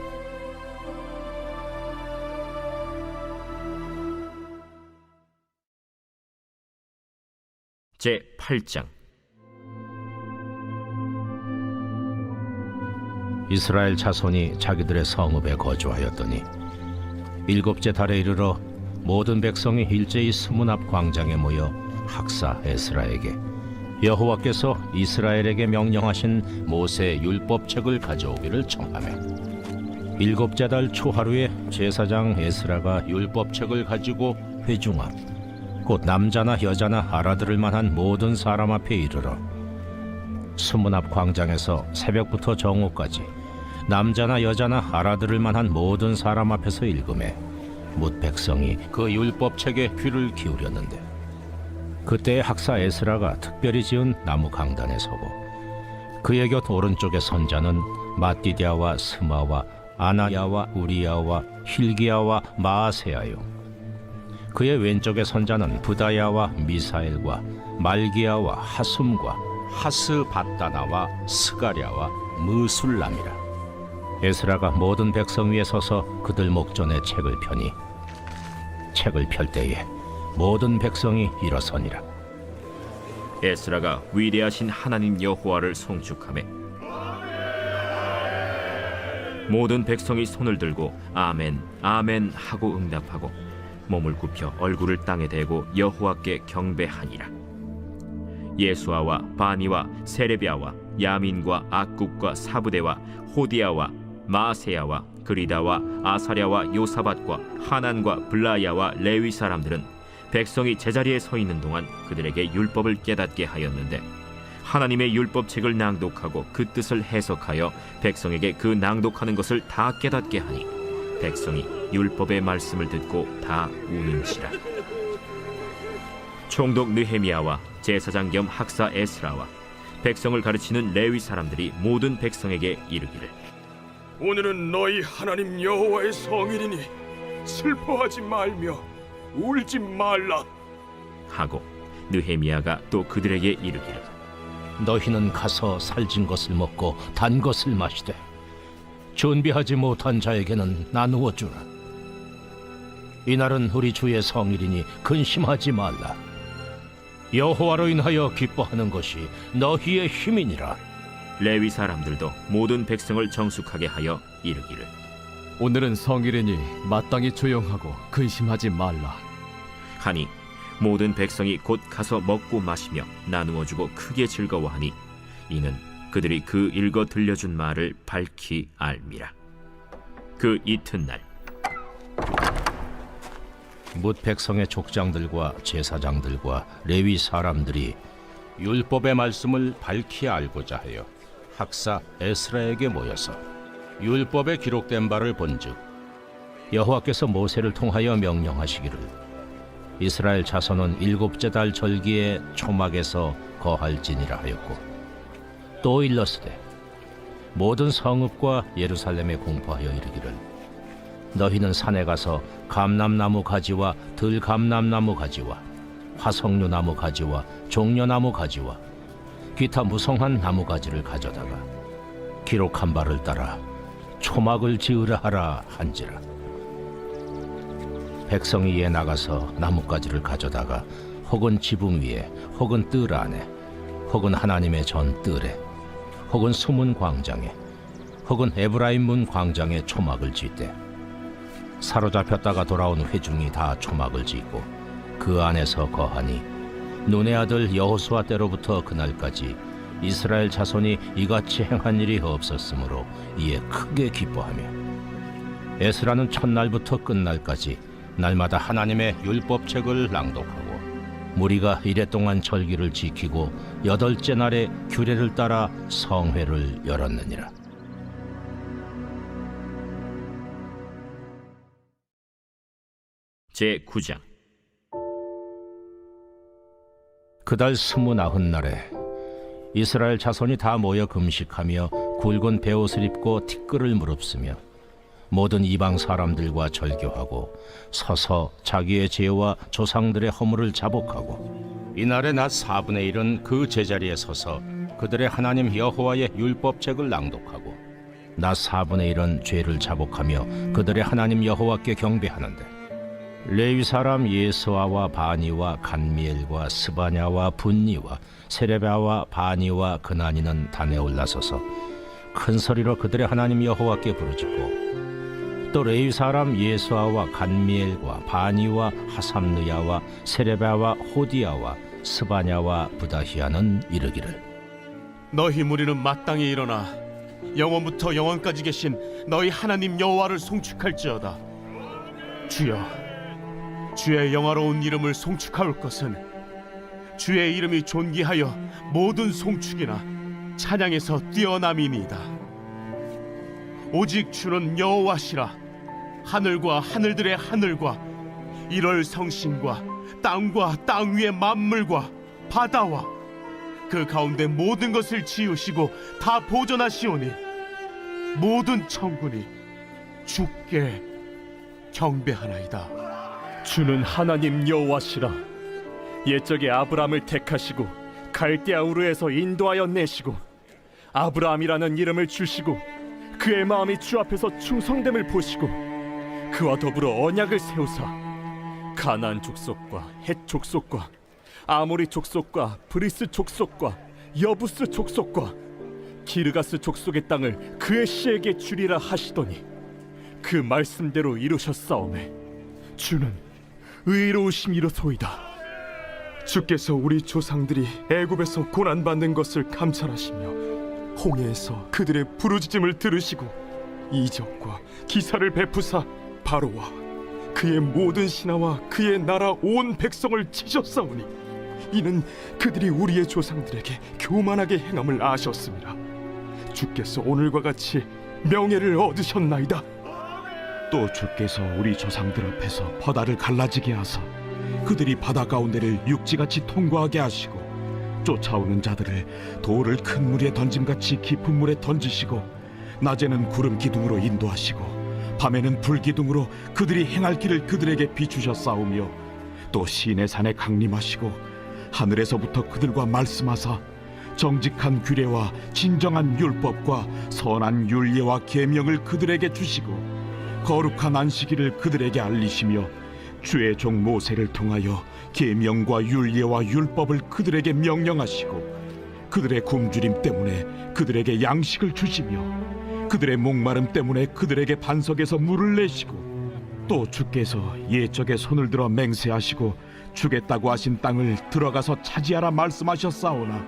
제8장 이스라엘 자손이 자기들의 성읍에 거주하였더니 일곱째 달에 이르러 모든 백성이 일제히 수문 앞 광장에 모여 학사 에스라에게 여호와께서 이스라엘에게 명령하신 모세 율법책을 가져오기를 청하매 일곱째 달 초하루에 제사장 에스라가 율법책을 가지고 회중 앞 곧 남자나 여자나 알아들을 만한 모든 사람 앞에 이르러 수문 앞 광장에서 새벽부터 정오까지 남자나 여자나 알아들을 만한 모든 사람 앞에서 읽음에 뭇 백성이 그 율법책에 귀를 기울였는데 그때 학사 에스라가 특별히 지은 나무 강단에 서고 그의 곁 오른쪽에 선 자는 마띠디아와 스마와 아나야와 우리야와 힐기야와 마아세야요 그의 왼쪽에 선 자는 부다야와 미사엘과 말기야와 하숨과 하스바다나와 스가랴와 무술람이라. 에스라가 모든 백성 위에 서서 그들 목전에 책을 펴니 책을 펼 때에 모든 백성이 일어서니라. 에스라가 위대하신 하나님 여호와를 송축하매 모든 백성이 손을 들고 아멘 아멘 하고 응답하고 몸을 굽혀 얼굴을 땅에 대고 여호와께 경배하니라. 예수아와 바니와 세레비아와 야민과 악굽과 사부대와 호디아와 마세야와 그리다와 아사랴와 요사밧과 하난과 블라야와 레위 사람들은 백성이 제자리에 서 있는 동안 그들에게 율법을 깨닫게 하였는데 하나님의 율법책을 낭독하고 그 뜻을 해석하여 백성에게 그 낭독하는 것을 다 깨닫게 하니 백성이 율법의 말씀을 듣고 다 우는지라. 총독 느헤미야와 제사장 겸 학사 에스라와 백성을 가르치는 레위 사람들이 모든 백성에게 이르기를 오늘은 너희 하나님 여호와의 성일이니 슬퍼하지 말며 울지 말라. 하고 느헤미야가 또 그들에게 이르기를 너희는 가서 살진 것을 먹고 단 것을 마시되 준비하지 못한 자에게는 나누어 주라. 이날은 우리 주의 성일이니 근심하지 말라. 여호와로 인하여 기뻐하는 것이 너희의 힘이니라. 레위 사람들도 모든 백성을 정숙하게 하여 이르기를 오늘은 성일이니 마땅히 조용하고 근심하지 말라. 하니 모든 백성이 곧 가서 먹고 마시며 나누어 주고 크게 즐거워하니 이는 그들이 그 읽어 들려준 말을 밝히 알미라. 그 이튿날 뭇 백성의 족장들과 제사장들과 레위 사람들이 율법의 말씀을 밝히 알고자 하여 학사 에스라에게 모여서 율법에 기록된 바를 본즉 여호와께서 모세를 통하여 명령하시기를 이스라엘 자손은 일곱째 달 절기에 초막에서 거할지니라 하였고 또 일렀으되 모든 성읍과 예루살렘에 공포하여 이르기를 너희는 산에 가서 감람나무 가지와 들감람나무 가지와 화석류나무 가지와 종려나무 가지와 기타 무성한 나무 가지를 가져다가 기록한 바를 따라 초막을 지으라 하라 한지라. 백성이 이에 나가서 나뭇가지를 가져다가 혹은 지붕 위에 혹은 뜰 안에 혹은 하나님의 전 뜰에 혹은 수문 광장에 혹은 에브라임 문 광장에 초막을 짓되 사로잡혔다가 돌아온 회중이 다 초막을 짓고 그 안에서 거하니 눈의 아들 여호수아 때로부터 그날까지 이스라엘 자손이 이같이 행한 일이 없었으므로 이에 크게 기뻐하며 에스라는 첫날부터 끝날까지 날마다 하나님의 율법책을 낭독하고 무리가 이랫동안 절기를 지키고 여덟째 날에 규례를 따라 성회를 열었느니라. 제9장 그달 29날에 이스라엘 자손이 다 모여 금식하며 굵은 베옷을 입고 티끌을 무릅쓰며 모든 이방 사람들과 절교하고 서서 자기의 죄와 조상들의 허물을 자복하고 이날의 낮 4분의 1은 그 제자리에 서서 그들의 하나님 여호와의 율법책을 낭독하고 낮 4분의 1은 죄를 자복하며 그들의 하나님 여호와께 경배하는데 레위 사람 예수아와 바니와 간미엘과 스바냐와 분니와 세레바와 바니와 그나니는 단에 올라서서 큰 소리로 그들의 하나님 여호와께 부르짖고 또 레위 사람 예수아와 간미엘과 바니와 하삼느야와 세레바와 호디야와 스바냐와 부다히야는 이르기를 너희 무리는 마땅히 일어나 영원부터 영원까지 계신 너희 하나님 여호와를 송축할지어다. 주여, 주의 영화로운 이름을 송축할 것은 주의 이름이 존귀하여 모든 송축이나 찬양에서 뛰어남이니이다. 오직 주는 여호와시라. 하늘과 하늘들의 하늘과 일월 성신과 땅과 땅 위의 만물과 바다와 그 가운데 모든 것을 지으시고 다 보존하시오니 모든 천군이 주께 경배하나이다. 주는 하나님 여호와시라. 옛적에 아브라함을 택하시고 갈대아 우르에서 인도하여 내시고 아브라함이라는 이름을 주시고 그의 마음이 주 앞에서 충성됨을 보시고 그와 더불어 언약을 세우사 가나안 족속과 헷 족속과 아모리 족속과 브리스 족속과 여부스 족속과 기르가스 족속의 땅을 그의 씨에게 주리라 하시더니 그 말씀대로 이루셨사오매 주는 의로우심이로소이다. 주께서 우리 조상들이 애굽에서 고난받는 것을 감찰하시며 홍해에서 그들의 부르짖음을 들으시고 이적과 기사를 베푸사 바로와 그의 모든 신하와 그의 나라 온 백성을 치셨사오니 이는 그들이 우리의 조상들에게 교만하게 행함을 아셨습니다. 주께서 오늘과 같이 명예를 얻으셨나이다. 또 주께서 우리 조상들 앞에서 바다를 갈라지게 하사 그들이 바다 가운데를 육지같이 통과하게 하시고 쫓아오는 자들을 돌을 큰 물에 던짐같이 깊은 물에 던지시고 낮에는 구름 기둥으로 인도하시고 밤에는 불 기둥으로 그들이 행할 길을 그들에게 비추셨사오며 또 시내 산에 강림하시고 하늘에서부터 그들과 말씀하사 정직한 규례와 진정한 율법과 선한 율례와 계명을 그들에게 주시고 거룩한 안식일을 그들에게 알리시며 주의 종 모세를 통하여 계명과 율례와 율법을 그들에게 명령하시고 그들의 굶주림 때문에 그들에게 양식을 주시며 그들의 목마름 때문에 그들에게 반석에서 물을 내시고 또 주께서 옛적에 손을 들어 맹세하시고 주겠다고 하신 땅을 들어가서 차지하라 말씀하셨사오나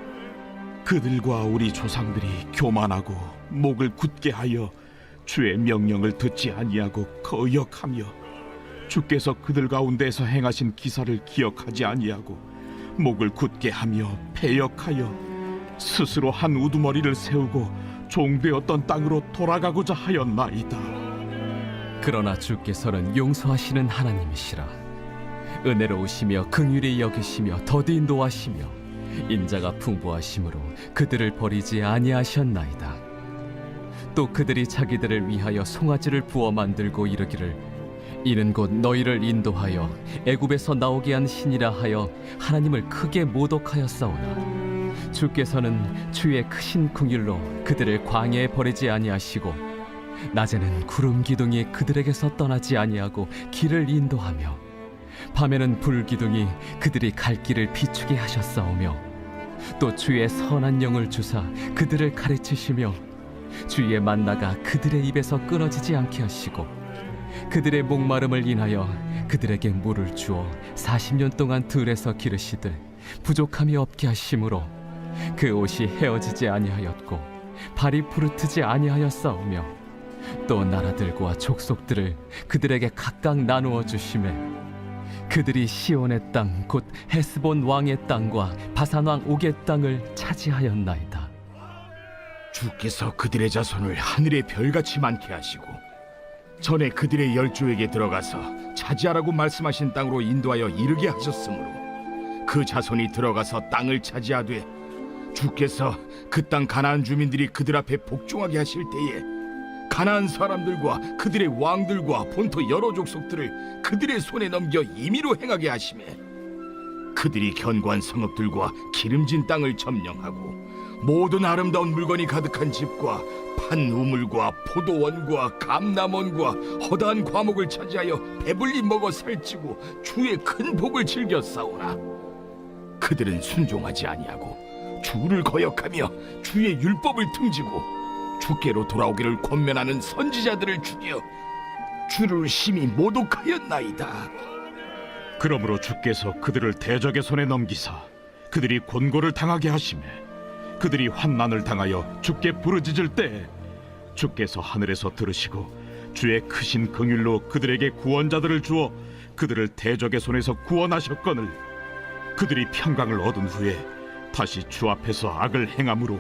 그들과 우리 조상들이 교만하고 목을 굳게 하여 주의 명령을 듣지 아니하고 거역하며 주께서 그들 가운데서 행하신 기사를 기억하지 아니하고 목을 굳게 하며 패역하여 스스로 한 우두머리를 세우고 종되었던 땅으로 돌아가고자 하였나이다. 그러나 주께서는 용서하시는 하나님이시라. 은혜로우시며 긍휼히 여기시며 더디 인도하시며 인자가 풍부하심으로 그들을 버리지 아니하셨나이다. 또 그들이 자기들을 위하여 송아지를 부어 만들고 이르기를 이는 곧 너희를 인도하여 애굽에서 나오게 한 신이라 하여 하나님을 크게 모독하였사오나 주께서는 주의 크신 긍휼로 그들을 광야에 버리지 아니하시고 낮에는 구름 기둥이 그들에게서 떠나지 아니하고 길을 인도하며 밤에는 불 기둥이 그들이 갈 길을 비추게 하셨사오며 또 주의 선한 영을 주사 그들을 가르치시며 주의 만나가 그들의 입에서 끊어지지 않게 하시고 그들의 목마름을 인하여 그들에게 물을 주어 40년 동안 들에서 기르시되 부족함이 없게 하심으로 그 옷이 헤어지지 아니하였고 발이 부르트지 아니하였사오며 또 나라들과 족속들을 그들에게 각각 나누어 주시매 그들이 시온의 땅 곧 헤스본 왕의 땅과 바산 왕 옥의 땅을 차지하였나이다. 주께서 그들의 자손을 하늘의 별같이 많게 하시고 전에 그들의 열조에게 들어가서 차지하라고 말씀하신 땅으로 인도하여 이르게 하셨으므로 그 자손이 들어가서 땅을 차지하되 주께서 그 땅 가나안 주민들이 그들 앞에 복종하게 하실 때에 가나안 사람들과 그들의 왕들과 본토 여러 족속들을 그들의 손에 넘겨 임의로 행하게 하시매 그들이 견고한 성읍들과 기름진 땅을 점령하고 모든 아름다운 물건이 가득한 집과 판 우물과 포도원과 감람원과 허다한 과목을 차지하여 배불리 먹어 살찌고 주의 큰 복을 즐겨 싸우나 그들은 순종하지 아니하고 주를 거역하며 주의 율법을 등지고 주께로 돌아오기를 권면하는 선지자들을 죽여 주를 심히 모독하였나이다. 그러므로 주께서 그들을 대적의 손에 넘기사 그들이 곤고를 당하게 하시매 그들이 환난을 당하여 주께 부르짖을 때 주께서 하늘에서 들으시고 주의 크신 긍휼로 그들에게 구원자들을 주어 그들을 대적의 손에서 구원하셨거늘 그들이 평강을 얻은 후에 다시 주 앞에서 악을 행함으로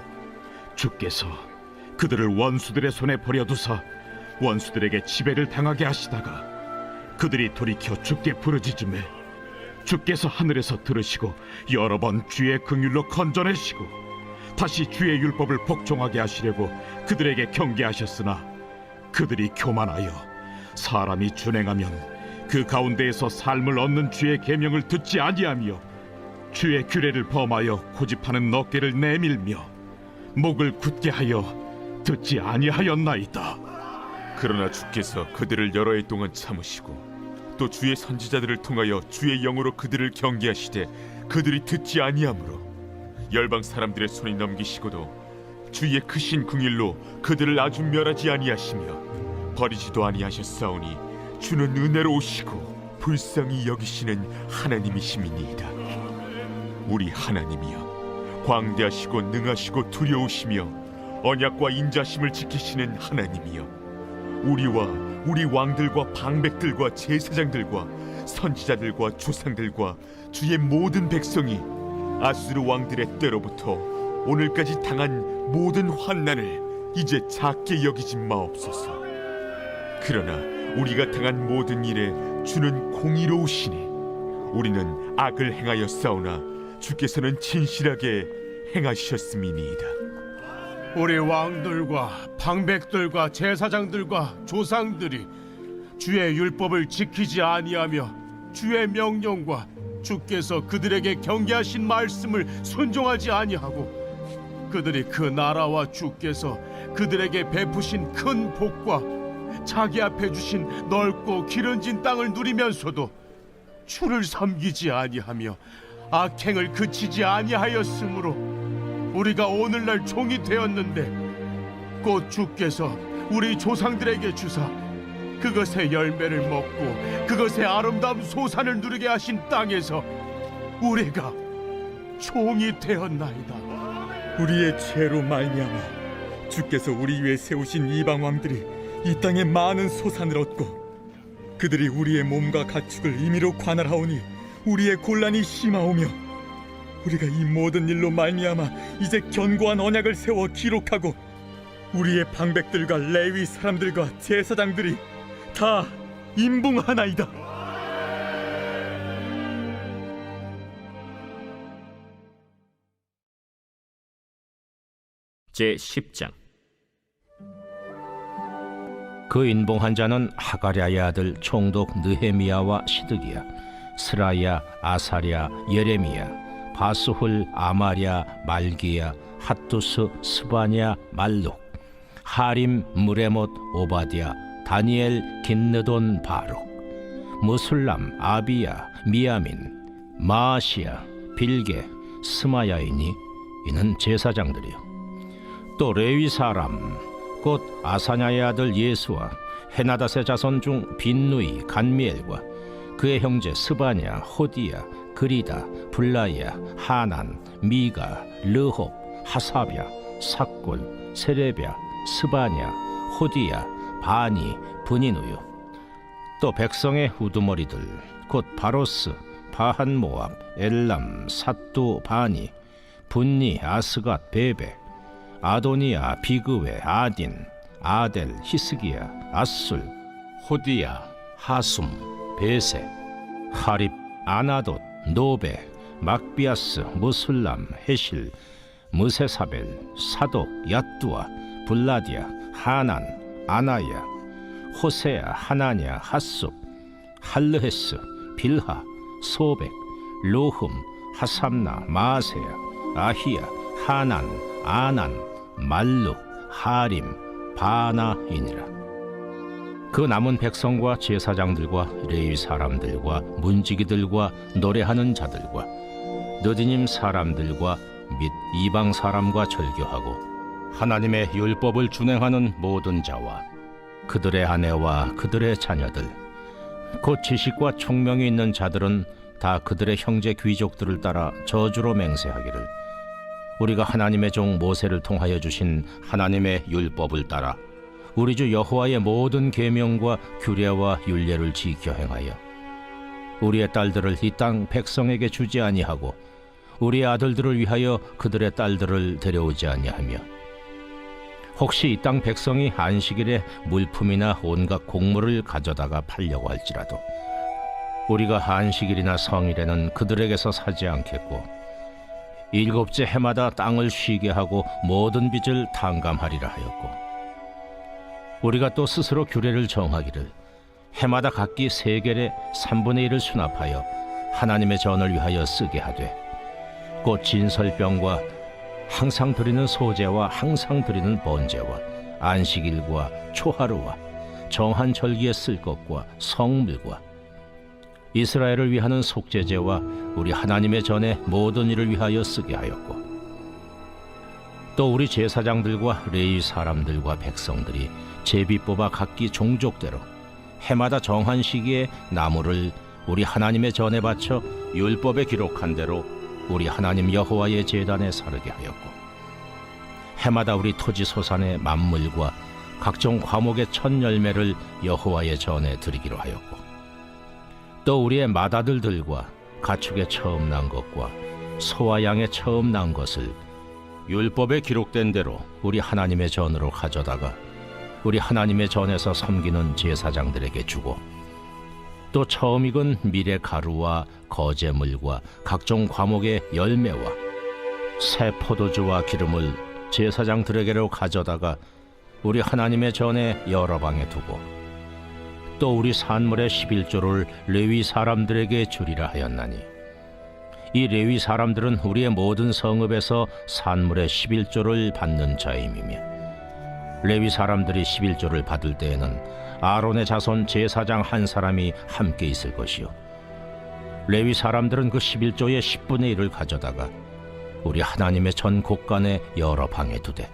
주께서 그들을 원수들의 손에 버려두사 원수들에게 지배를 당하게 하시다가 그들이 돌이켜 주께 부르짖음에 주께서 하늘에서 들으시고 여러 번 주의 긍휼로 건져내시고 다시 주의 율법을 복종하게 하시려고 그들에게 경계하셨으나 그들이 교만하여 사람이 준행하면 그 가운데에서 삶을 얻는 주의 계명을 듣지 아니하며 주의 규례를 범하여 고집하는 넉개를 내밀며 목을 굳게 하여 듣지 아니하였나이다. 그러나 주께서 그들을 여러 해 동안 참으시고 또 주의 선지자들을 통하여 주의 영으로 그들을 경계하시되 그들이 듣지 아니하므로 열방 사람들의 손에 넘기시고도 주의 크신 긍휼로 그들을 아주 멸하지 아니하시며 버리지도 아니하셨사오니 주는 은혜로우시고 불쌍히 여기시는 하나님이심이니이다. 우리 하나님이여 광대하시고 능하시고 두려우시며 언약과 인자심을 지키시는 하나님이여 우리와 우리 왕들과 방백들과 제사장들과 선지자들과 조상들과 주의 모든 백성이 아수르 왕들의 때로부터 오늘까지 당한 모든 환난을 이제 작게 여기지 마옵소서. 그러나 우리가 당한 모든 일에 주는 공의로우시니 우리는 악을 행하여 싸우나 주께서는 진실하게 행하셨음이니이다. 우리 왕들과 방백들과 제사장들과 조상들이 주의 율법을 지키지 아니하며 주의 명령과 주께서 그들에게 경계하신 말씀을 순종하지 아니하고 그들이 그 나라와 주께서 그들에게 베푸신 큰 복과 자기 앞에 주신 넓고 기름진 땅을 누리면서도 주를 섬기지 아니하며 악행을 그치지 아니하였으므로 우리가 오늘날 종이 되었는데 곧 주께서 우리 조상들에게 주사 그것의 열매를 먹고 그것의 아름다운 소산을 누리게 하신 땅에서 우리가 종이 되었나이다. 우리의 죄로 말미암아 주께서 우리 위에 세우신 이방 왕들이 이 땅에 많은 소산을 얻고 그들이 우리의 몸과 가축을 임의로 관할하오니 우리의 곤란이 심하오며 우리가 이 모든 일로 말미암아 이제 견고한 언약을 세워 기록하고 우리의 방백들과 레위 사람들과 제사장들이 다 임봉하나이다. 제10장. 그 인봉한 자는 하가랴의 아들 총독 느헤미야와 시드기야, 스라야, 아사랴, 예레미야, 바스훌, 아마랴, 말기야, 핫두스, 스바냐, 말룩, 하림, 무레못, 오바디야, 다니엘, 긴느돈, 바룩, 무술람, 아비야, 미야민, 마아시야, 빌게, 스마야이니 이는 제사장들이요. 또 레위 사람 곧 아사냐의 아들 예수와 헤나닷의 자손 중 빈누이, 간미엘과 그의 형제 스바냐, 호디야, 그리다, 블라야, 하난, 미가, 르홉, 하사랴, 삭골, 세레랴, 스바냐, 호디야, 바니, 분이누요. 또 백성의 우두머리들 곧 바로스, 바한 모압, 엘람, 삿두, 바니, 분니, 아스갓, 베베, 아도니아, 비그웨, 아딘, 아델, 히스기야, 아술, 호디야, 하숨, 베세, 하립, 아나돗, 노베, 막비아스, 무술람, 헤실, 무세사벨, 사독, 야뚜아, 블라디아, 하난, 아나야, 호세야, 하나냐, 핫숲, 할르헤스, 빌하, 소백, 로흠, 하삼나, 마세야, 아히야, 하난, 아난, 말룩, 하림, 바나이니라. 그 남은 백성과 제사장들과 레위 사람들과 문지기들과 노래하는 자들과 느디님 사람들과 및 이방 사람과 절교하고 하나님의 율법을 준행하는 모든 자와 그들의 아내와 그들의 자녀들 곧 지식과 총명이 있는 자들은 다 그들의 형제 귀족들을 따라 저주로 맹세하기를 우리가 하나님의 종 모세를 통하여 주신 하나님의 율법을 따라 우리 주 여호와의 모든 계명과 규례와 율례를 지켜 행하여 우리의 딸들을 이 땅 백성에게 주지 아니하고 우리의 아들들을 위하여 그들의 딸들을 데려오지 아니하며 혹시 이 땅 백성이 안식일에 물품이나 온갖 곡물을 가져다가 팔려고 할지라도 우리가 안식일이나 성일에는 그들에게서 사지 않겠고 일곱째 해마다 땅을 쉬게 하고 모든 빚을 탕감하리라 하였고 우리가 또 스스로 규례를 정하기를 해마다 각기 세겔의 3분의 1을 수납하여 하나님의 전을 위하여 쓰게 하되 곧 진설병과 항상 드리는 소제와 항상 드리는 번제와 안식일과 초하루와 정한 절기에 쓸 것과 성물과 이스라엘을 위하는 속죄제와 우리 하나님의 전의 모든 일을 위하여 쓰게 하였고 또 우리 제사장들과 레위 사람들과 백성들이 제비 뽑아 각기 종족대로 해마다 정한 시기에 나무를 우리 하나님의 전에 바쳐 율법에 기록한 대로 우리 하나님 여호와의 제단에 사르게 하였고 해마다 우리 토지 소산의 만물과 각종 과목의 첫 열매를 여호와의 전에 드리기로 하였고, 또 우리의 맏아들들과 가축의 처음 난 것과 소와 양의 처음 난 것을 율법에 기록된 대로 우리 하나님의 전으로 가져다가 우리 하나님의 전에서 섬기는 제사장들에게 주고, 또 처음 익은 밀의 가루와 거제물과 각종 과목의 열매와 새 포도주와 기름을 제사장들에게로 가져다가 우리 하나님의 전에 여러 방에 두고, 또 우리 산물의 11조를 레위 사람들에게 주리라 하였나니, 이 레위 사람들은 우리의 모든 성읍에서 산물의 11조를 받는 자임이며, 레위 사람들이 11조를 받을 때에는 아론의 자손 제사장 한 사람이 함께 있을 것이요, 레위 사람들은 그 11조의 10분의 1을 가져다가 우리 하나님의 전 곳간에 여러 방에 두되,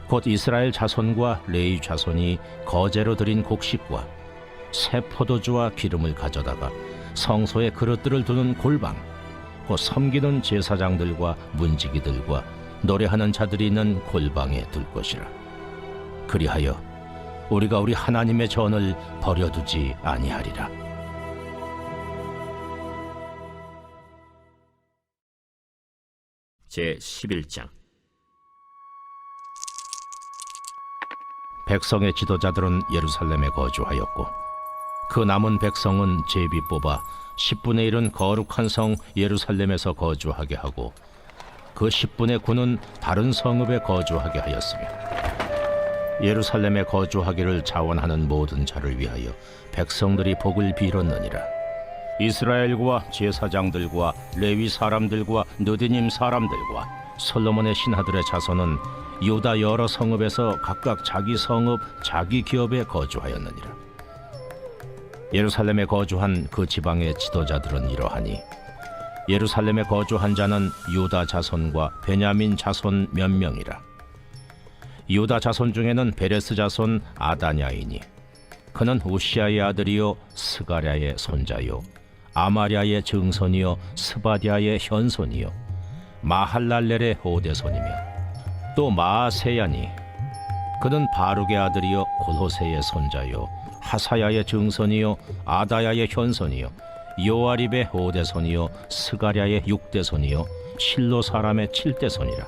곧 이스라엘 자손과 레위 자손이 거제로 드린 곡식과 새 포도주와 기름을 가져다가 성소에 그릇들을 두는 골방, 곧 섬기는 제사장들과 문지기들과 노래하는 자들이 있는 골방에 둘 것이라. 그리하여 우리가 우리 하나님의 전을 버려두지 아니하리라. 제11장. 백성의 지도자들은 예루살렘에 거주하였고, 그 남은 백성은 제비 뽑아 10분의 1은 거룩한 성 예루살렘에서 거주하게 하고, 그 10분의 9는 다른 성읍에 거주하게 하였으며, 예루살렘에 거주하기를 자원하는 모든 자를 위하여 백성들이 복을 빌었느니라. 이스라엘과 제사장들과 레위 사람들과 느디님 사람들과 솔로몬의 신하들의 자손은 유다 여러 성읍에서 각각 자기 성읍 자기 기업에 거주하였느니라. 예루살렘에 거주한 그 지방의 지도자들은 이러하니, 예루살렘에 거주한 자는 유다 자손과 베냐민 자손 몇 명이라. 유다 자손 중에는 베레스 자손 아다냐이니, 그는 우시아의 아들이요 스가랴의 손자요 아마랴의 증손이요 스바디아의 현손이요 마할랄렐의 오대손이며, 또 마아세야니, 그는 바룩의 아들이요 골호세의 손자요 하사야의 증손이요 아다야의 현손이요 요아립의 오대손이요 스가랴의 육대손이요 실로 사람의 칠대손이라.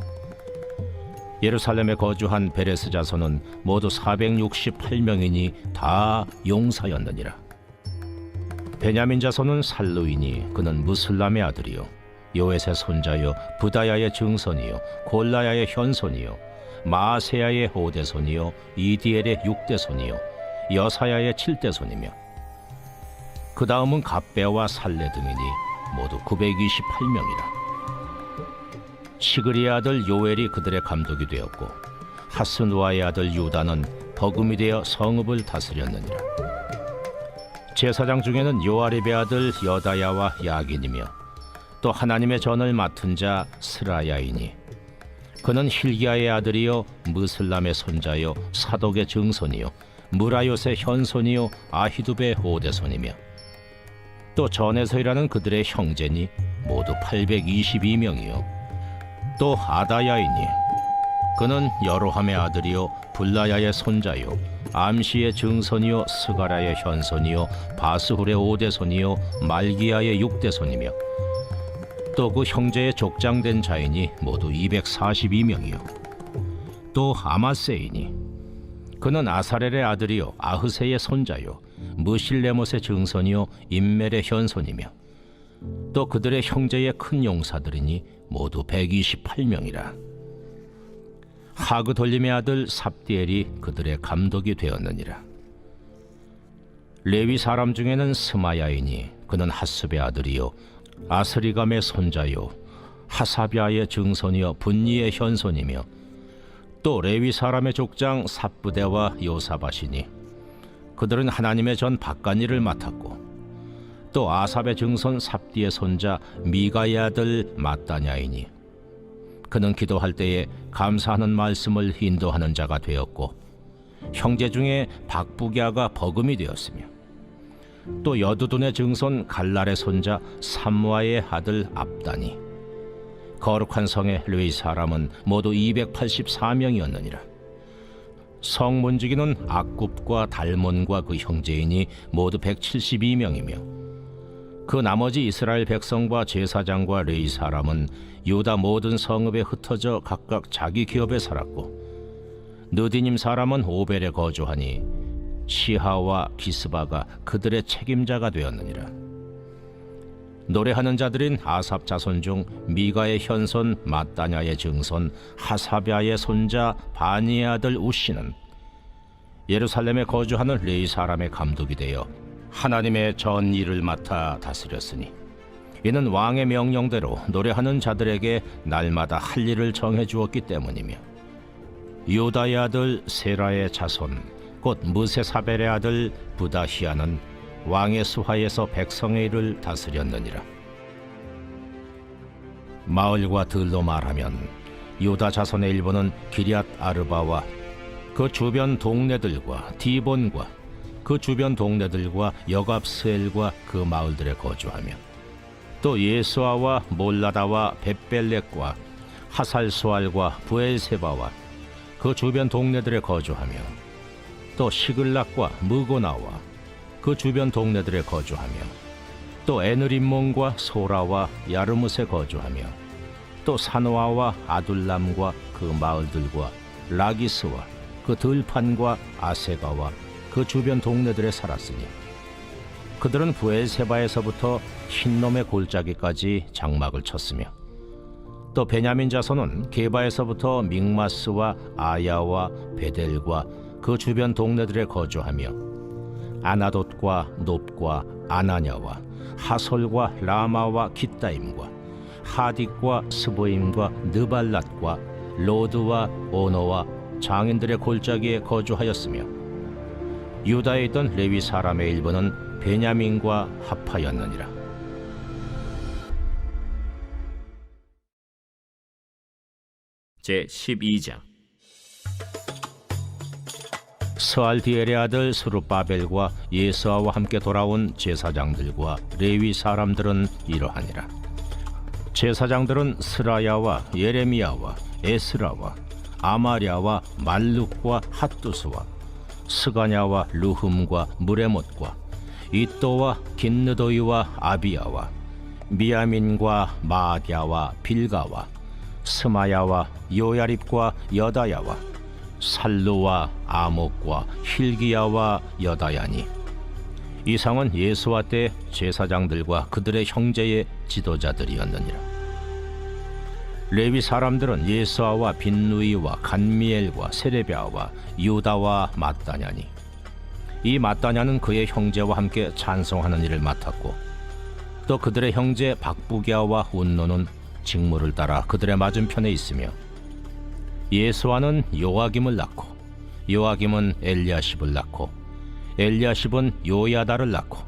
예루살렘에 거주한 베레스 자손은 모두 468명이니 다 용사였느니라. 베냐민 자손은 살루이니, 그는 무슬람의 아들이요 요엣의 손자요 부다야의 증손이요 골라야의 현손이요 마아세야의 오대손이요 이디엘의 육대손이요 여사야의 칠대손이며, 그 다음은 갑배와 살레 등이니 모두 928명이라. 시그리의 아들 요엘이 그들의 감독이 되었고, 하스누아의 아들 유다는 버금이 되어 성읍을 다스렸느니라. 제사장 중에는 요아립의 아들 여다야와 야긴이며, 또 하나님의 전을 맡은 자 스라야이니, 그는 힐기야의 아들이요 무슬람의 손자요 사독의 증손이요 무라요의 현손이요 아히두베의 오대손이며, 또 전에서 일하는 그들의 형제니 모두 822명이요 또 아다야이니, 그는 여로함의 아들이요 블라야의 손자요 암시의 증손이요 스가랴의 현손이요 바스훌의 오대손이요 말기야의 육대손이며, 또 그 형제의 족장된 자이니 모두 242명이요 또 아마세이니, 그는 아사렐의 아들이요 아흐세의 손자요 무실레못의 증손이요 임멜의 현손이며, 또 그들의 형제의 큰 용사들이니 모두 128명이라. 하그돌림의 아들 삽디엘이 그들의 감독이 되었느니라. 레위 사람 중에는 스마야이니, 그는 하습의 아들이요 아스리감의 손자요 하사비아의 증손이요 분니의 현손이며, 또 레위 사람의 족장 삽부대와 요사바시니, 그들은 하나님의 전 박간일을 맡았고, 또 아삽의 증손 삽디의 손자 미가의 아들 마따냐이니, 그는 기도할 때에 감사하는 말씀을 인도하는 자가 되었고, 형제 중에 박부기아가 버금이 되었으며, 또 여두둔의 증손 갈랄의 손자 삼무아의 아들 압다니, 거룩한 성의 레위 사람은 모두 284명이었느니라. 성문지기는 악굽과 달몬과 그 형제이니 모두 172명이며 그 나머지 이스라엘 백성과 제사장과 레위 사람은 유다 모든 성읍에 흩어져 각각 자기 기업에 살았고 느디님 사람은 오벨에 거주하니 시하와 기스바가 그들의 책임자가 되었느니라. 노래하는 자들인 아삽 자손 중 미가의 현손 마따냐의 증손 하사랴의 손자 바니의 아들 우시는 예루살렘에 거주하는 레위 사람의 감독이 되어 하나님의 전 일을 맡아 다스렸으니 이는 왕의 명령대로 노래하는 자들에게 날마다 할 일을 정해 주었기 때문이며 유다의 아들 세라의 자손 곧 무세사벨의 아들 부다히아는 왕의 수하에서 백성의 일을 다스렸느니라. 마을과 들로 말하면 유다 자손의 일부는 기럇 아르바와 그 주변 동네들과 디본과 그 주변 동네들과 여갑스엘과 그 마을들에 거주하며 또 예수아와 몰라다와 벳벨렉과 하살수알과 부엘세바와 그 주변 동네들에 거주하며 또 시글락과 무고나와 그 주변 동네들에 거주하며 또 에느림몬과 소라와 야르뭇에 거주하며 또 사노아와 아둘람과 그 마을들과 라기스와 그 들판과 아세가와 그 주변 동네들에 살았으니 그들은 부엘세바에서부터 흰놈의 골짜기까지 장막을 쳤으며 또 베냐민 자손은 게바에서부터 믹마스와 아야와 베델과 그 주변 동네들에 거주하며 아나돗과 놉과 아나냐와 하솔과 라마와 깃다임과 하딕과 스보임과 느발랏과 로드와 오노와 장인들의 골짜기에 거주하였으며 유다에 있던 레위 사람의 일부는 베냐민과 합하였느니라. 제 12장. 스알디엘의 아들 스룹바벨과 예수아와 함께 돌아온 제사장들과 레위 사람들은 이러하니라. 제사장들은 스라야와 예레미야와 에스라와 아마랴와 말룩과 핫두스와 스가냐와 루흠과 무레못과 이또와 긴느도이와 아비야와 미야민과 마아디아와 빌가와 스마야와 요야립과 여다야와 살루와 아목과 힐기야와 여다야니 이상은 예수와 때 제사장들과 그들의 형제의 지도자들이었느니라. 레위 사람들은 예수아와 빈누이와 간미엘과 세레비아와 유다와 마따냐니 이 마따냐는 그의 형제와 함께 찬송하는 일을 맡았고 또 그들의 형제 박부기아와 운노는 직무를 따라 그들의 맞은편에 있으며 예수아는 요아김을 낳고 요아김은 엘리야십을 낳고 엘리야십은 요야다를 낳고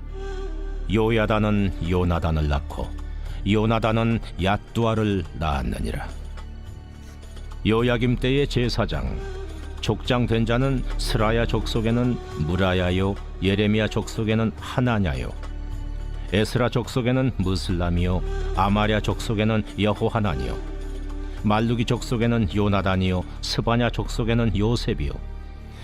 요야다는 요나단을 낳고 요나단은 얏두아를 낳았느니라. 요야김 때의 제사장 족장 된 자는 스라야 족속에는 무라야요 예레미야 족속에는 하나냐요 에스라 족속에는 무슬람이요 아마랴 족속에는 여호하나니요 말루기 족속에는 요나단이요 스바냐 족속에는 요셉이요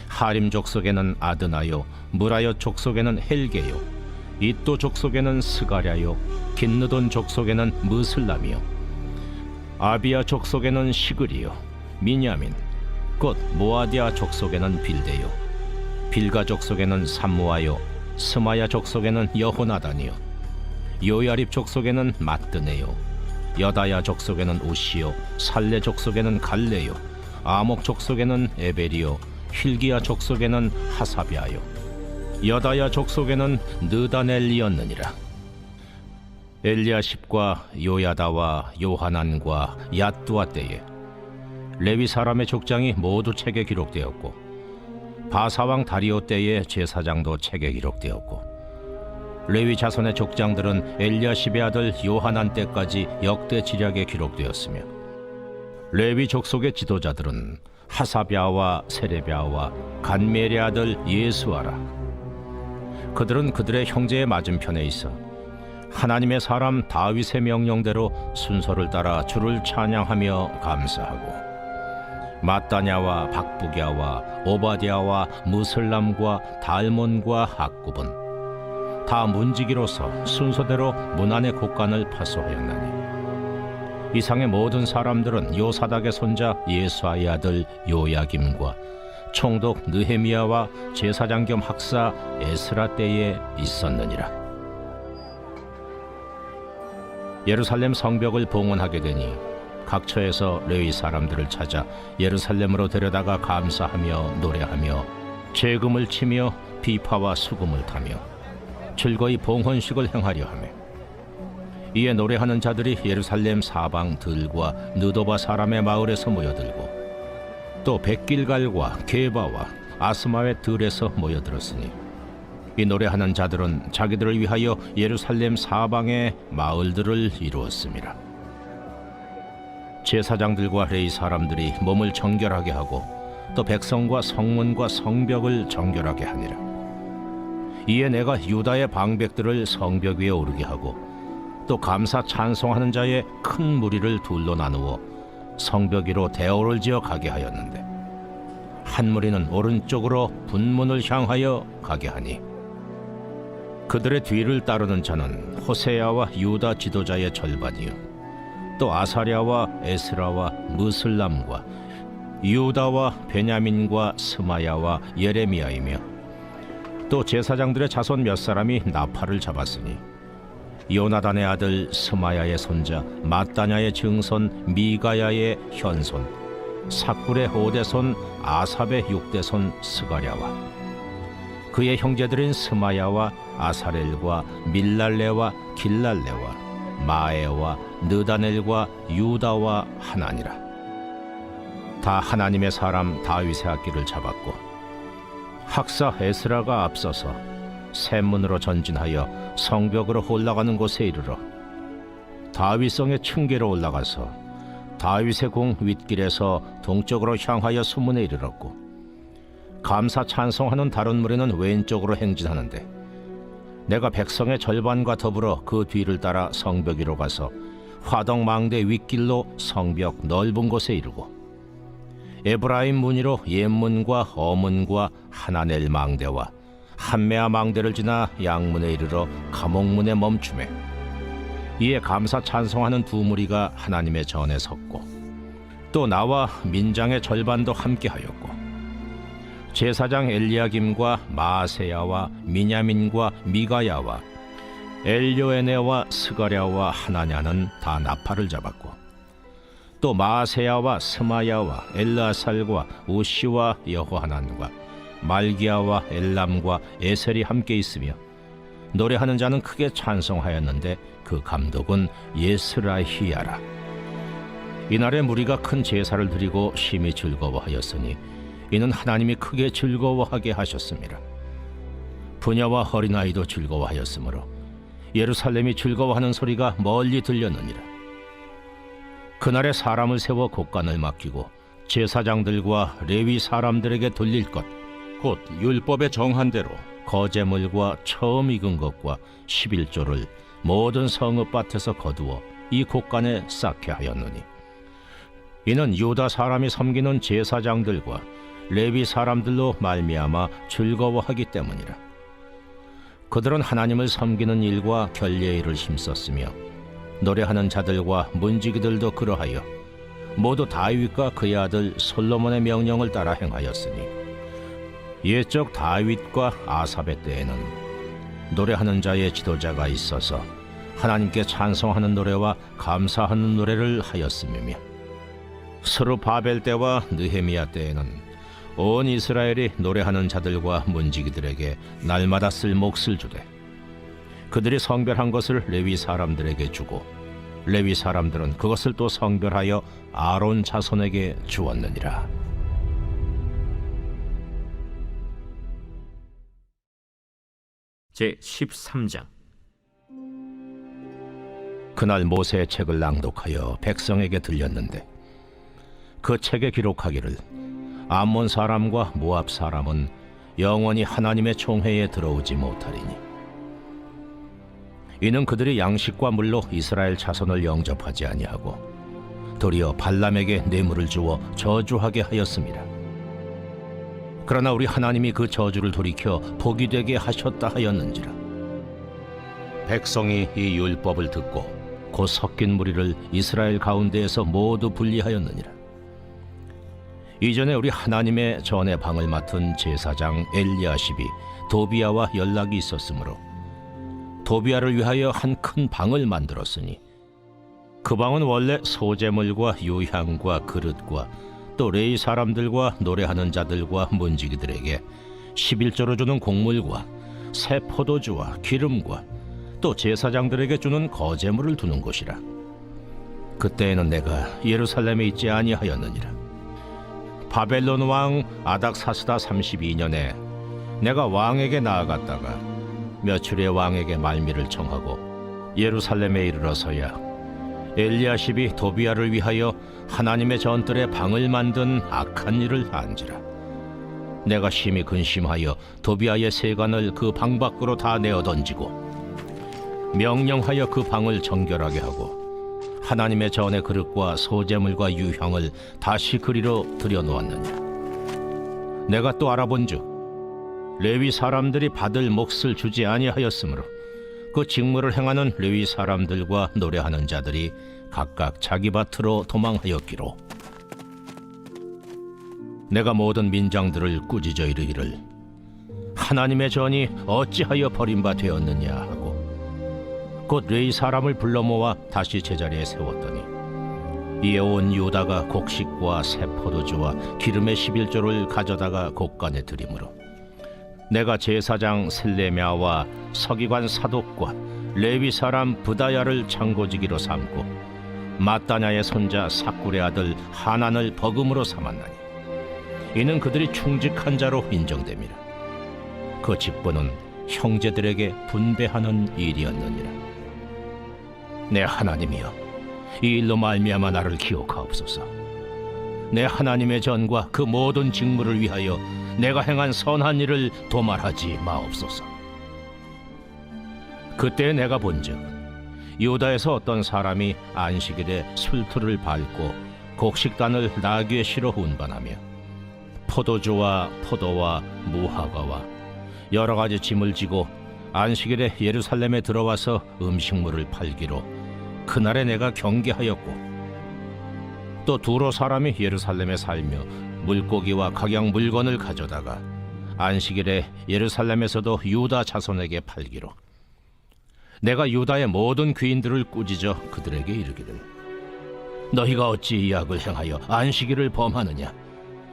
하림 족속에는 아드나요 무라여 족속에는 헬게요 이또 족속에는 스가랴요 긴느돈 족속에는 무슬람이요 아비야 족속에는 시글이요 미냐민 곧 모아디아 족속에는 빌데요 빌가 족속에는 삼무아요 스마야 족속에는 여호나단이요 요야립 족속에는 마뜨네요 여다야 족속에는 우시요 살레 족속에는 갈레요 아목 족속에는 에벨이요 힐기야 족속에는 하사비아요 여다야 족속에는 느다넬리였느니라. 엘리야십과 요야다와 요하난과 얏두아 때에 레위 사람의 족장이 모두 책에 기록되었고 바사왕 다리오 때의 제사장도 책에 기록되었고 레위 자손의 족장들은 엘리야십의 아들 요하난 때까지 역대 지략에 기록되었으며 레위 족속의 지도자들은 하사비아와 세레비아와 간멜의 아들 예수아라. 그들은 그들의 형제의 맞은편에 있어 하나님의 사람 다윗의 명령대로 순서를 따라 주를 찬양하며 감사하고 마따냐와 박부갸와 오바댜와 무슬람과 달몬과 악굽은 다 문지기로서 순서대로 문안의 곡간을 파수하였나니 이상의 모든 사람들은 요사닥의 손자 예수아의 아들 요야김과 총독 느헤미야와 제사장 겸 학사 에스라 때에 있었느니라. 예루살렘 성벽을 봉헌하게 되니 각처에서 레위 사람들을 찾아 예루살렘으로 데려다가 감사하며 노래하며 재금을 치며 비파와 수금을 타며 즐거이 봉헌식을 행하려 하며 이에 노래하는 자들이 예루살렘 사방 들과 느도바 사람의 마을에서 모여들고 또 백길갈과 게바와 아스마의 들에서 모여들었으니 이 노래하는 자들은 자기들을 위하여 예루살렘 사방의 마을들을 이루었습니다. 제사장들과 레위 사람들이 몸을 정결하게 하고 또 백성과 성문과 성벽을 정결하게 하니라. 이에 내가 유다의 방백들을 성벽 위에 오르게 하고 또 감사 찬송하는 자의 큰 무리를 둘로 나누어 성벽 위로 대오를 지어 가게 하였는데 한 무리는 오른쪽으로 분문을 향하여 가게 하니 그들의 뒤를 따르는 자는 호세야와 유다 지도자의 절반이요 또 아사랴와 에스라와 무슬람과 유다와 베냐민과 스마야와 예레미야이며 또 제사장들의 자손 몇 사람이 나팔을 잡았으니 요나단의 아들 스마야의 손자 마따냐의 증손 미가야의 현손 삭굴의 5대손 아삽의 6대손 스가랴와 그의 형제들인 스마야와 아사렐과 밀랄레와 길랄레와 마에와 느다넬과 유다와 하나니라. 다 하나님의 사람 다윗의 악기를 잡았고 학사 에스라가 앞서서 샘문으로 전진하여 성벽으로 올라가는 곳에 이르러 다윗성의 층계로 올라가서 다윗의 궁 윗길에서 동쪽으로 향하여 수문에 이르렀고 감사 찬송하는 다른 무리는 왼쪽으로 행진하는데 내가 백성의 절반과 더불어 그 뒤를 따라 성벽 위로 가서 화덕망대 윗길로 성벽 넓은 곳에 이르고 에브라임 문이로 옛문과 어문과 하나넬 망대와 한메아 망대를 지나 양문에 이르러 감옥문에 멈추매 이에 감사 찬송하는 두 무리가 하나님의 전에 섰고 또 나와 민장의 절반도 함께하였고 제사장 엘리야김과 마아세야와 미냐민과 미가야와 엘요에네와 스가랴와 하나냐는 다 나팔을 잡았고 또 마아세야와 스마야와 엘르아살과 우시와 여호하난과 말기야와 엘람과 에셀이 함께 있으며 노래하는 자는 크게 찬송하였는데 그 감독은 예스라히야라. 이날에 무리가 큰 제사를 드리고 심히 즐거워하였으니 이는 하나님이 크게 즐거워하게 하셨습니다. 부녀와 어린아이도 즐거워하였으므로 예루살렘이 즐거워하는 소리가 멀리 들렸느니라. 그날에 사람을 세워 곡간을 맡기고 제사장들과 레위 사람들에게 돌릴 것 곧 율법에 정한 대로 거제물과 처음 익은 것과 11조를 모든 성읍밭에서 거두어 이 곡간에 쌓게 하였느니 이는 유다 사람이 섬기는 제사장들과 레위 사람들로 말미암아 즐거워하기 때문이라. 그들은 하나님을 섬기는 일과 결례의 일을 힘썼으며 노래하는 자들과 문지기들도 그러하여 모두 다윗과 그의 아들 솔로몬의 명령을 따라 행하였으니 옛적 다윗과 아삽의 때에는 노래하는 자의 지도자가 있어서 하나님께 찬송하는 노래와 감사하는 노래를 하였음이며 스룹바벨 때와 느헤미야 때에는 온 이스라엘이 노래하는 자들과 문지기들에게 날마다 쓸 몫을 주되 그들이 성별한 것을 레위 사람들에게 주고 레위 사람들은 그것을 또 성별하여 아론 자손에게 주었느니라. 제13장. 그날 모세의 책을 낭독하여 백성에게 들렸는데 그 책에 기록하기를 암몬 사람과 모압 사람은 영원히 하나님의 총회에 들어오지 못하리니 이는 그들이 양식과 물로 이스라엘 자손을 영접하지 아니하고 도리어 발람에게 뇌물을 주어 저주하게 하였습니다. 그러나 우리 하나님이 그 저주를 돌이켜 복이 되게 하셨다 하였는지라. 백성이 이 율법을 듣고 곧 섞인 무리를 이스라엘 가운데에서 모두 분리하였느니라. 이전에 우리 하나님의 전의 방을 맡은 제사장 엘리야십이 도비야와 연락이 있었으므로 도비야를 위하여 한 큰 방을 만들었으니 그 방은 원래 소재물과 유향과 그릇과 또 레위 사람들과 노래하는 자들과 문지기들에게 11조로 주는 곡물과 새 포도주와 기름과 또 제사장들에게 주는 거제물을 두는 곳이라. 그때에는 내가 예루살렘에 있지 아니하였느니라. 바벨론 왕 아닥사스다 32년에 내가 왕에게 나아갔다가 며칠에 왕에게 말미를 청하고 예루살렘에 이르러서야 엘리야십이 도비야를 위하여 하나님의 전뜰에 방을 만든 악한 일을 한지라. 내가 심히 근심하여 도비야의 세간을 그 방 밖으로 다 내어 던지고 명령하여 그 방을 정결하게 하고 하나님의 전의 그릇과 소재물과 유향을 다시 그리로 들여놓았느냐. 내가 또 알아본즉 레위 사람들이 받을 몫을 주지 아니하였으므로 그 직무를 행하는 레위 사람들과 노래하는 자들이 각각 자기 밭으로 도망하였기로 내가 모든 민장들을 꾸짖어 이르기를 하나님의 전이 어찌하여 버림받되었느냐 하고 곧 레위 사람을 불러 모아 다시 제자리에 세웠더니 이에 온 유다가 곡식과 새 포도주와 기름의 11조를 가져다가 곡간에 드리므로 내가 제사장 셀레미야와 서기관 사독과 레위 사람 부다야를 창고지기로 삼고 마따냐의 손자 삭굴의 아들 하난을 버금으로 삼았나니 이는 그들이 충직한 자로 인정됨이라. 그 직분은 형제들에게 분배하는 일이었느니라. 내 하나님이여, 이 일로 말미암아 나를 기억하옵소서. 내 하나님의 전과 그 모든 직무를 위하여 내가 행한 선한 일을 도말하지 마옵소서. 그때 내가 본즉 유다에서 어떤 사람이 안식일에 술틀을 밟고 곡식단을 나귀에 실어 운반하며 포도주와 포도와 무화과와 여러 가지 짐을 지고 안식일에 예루살렘에 들어와서 음식물을 팔기로 그날에 내가 경계하였고 또 두로 사람이 예루살렘에 살며 물고기와 각양 물건을 가져다가 안식일에 예루살렘에서도 유다 자손에게 팔기로 내가 유다의 모든 귀인들을 꾸짖어 그들에게 이르기를 너희가 어찌 이 악을 행하여 안식일을 범하느냐.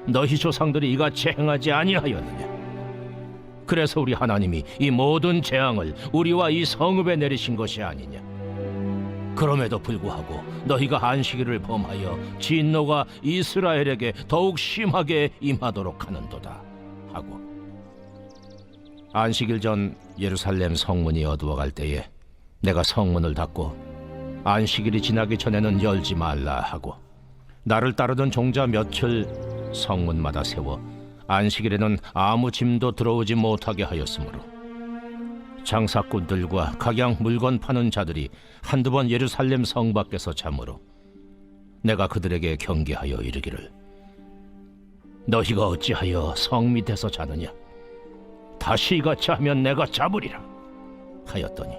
너희 조상들이 이같이 행하지 아니하였느냐. 그래서 우리 하나님이 이 모든 재앙을 우리와 이 성읍에 내리신 것이 아니냐. 그럼에도 불구하고 너희가 안식일을 범하여 진노가 이스라엘에게 더욱 심하게 임하도록 하는도다 하고 안식일 전 예루살렘 성문이 어두워갈 때에 내가 성문을 닫고 안식일이 지나기 전에는 열지 말라 하고 나를 따르던 종자 며칠 성문마다 세워 안식일에는 아무 짐도 들어오지 못하게 하였으므로 장사꾼들과 각양 물건 파는 자들이 한두 번 예루살렘 성 밖에서 잠으로 내가 그들에게 경계하여 이르기를 너희가 어찌하여 성 밑에서 자느냐. 다시 이같이 하면 내가 잡으리라 하였더니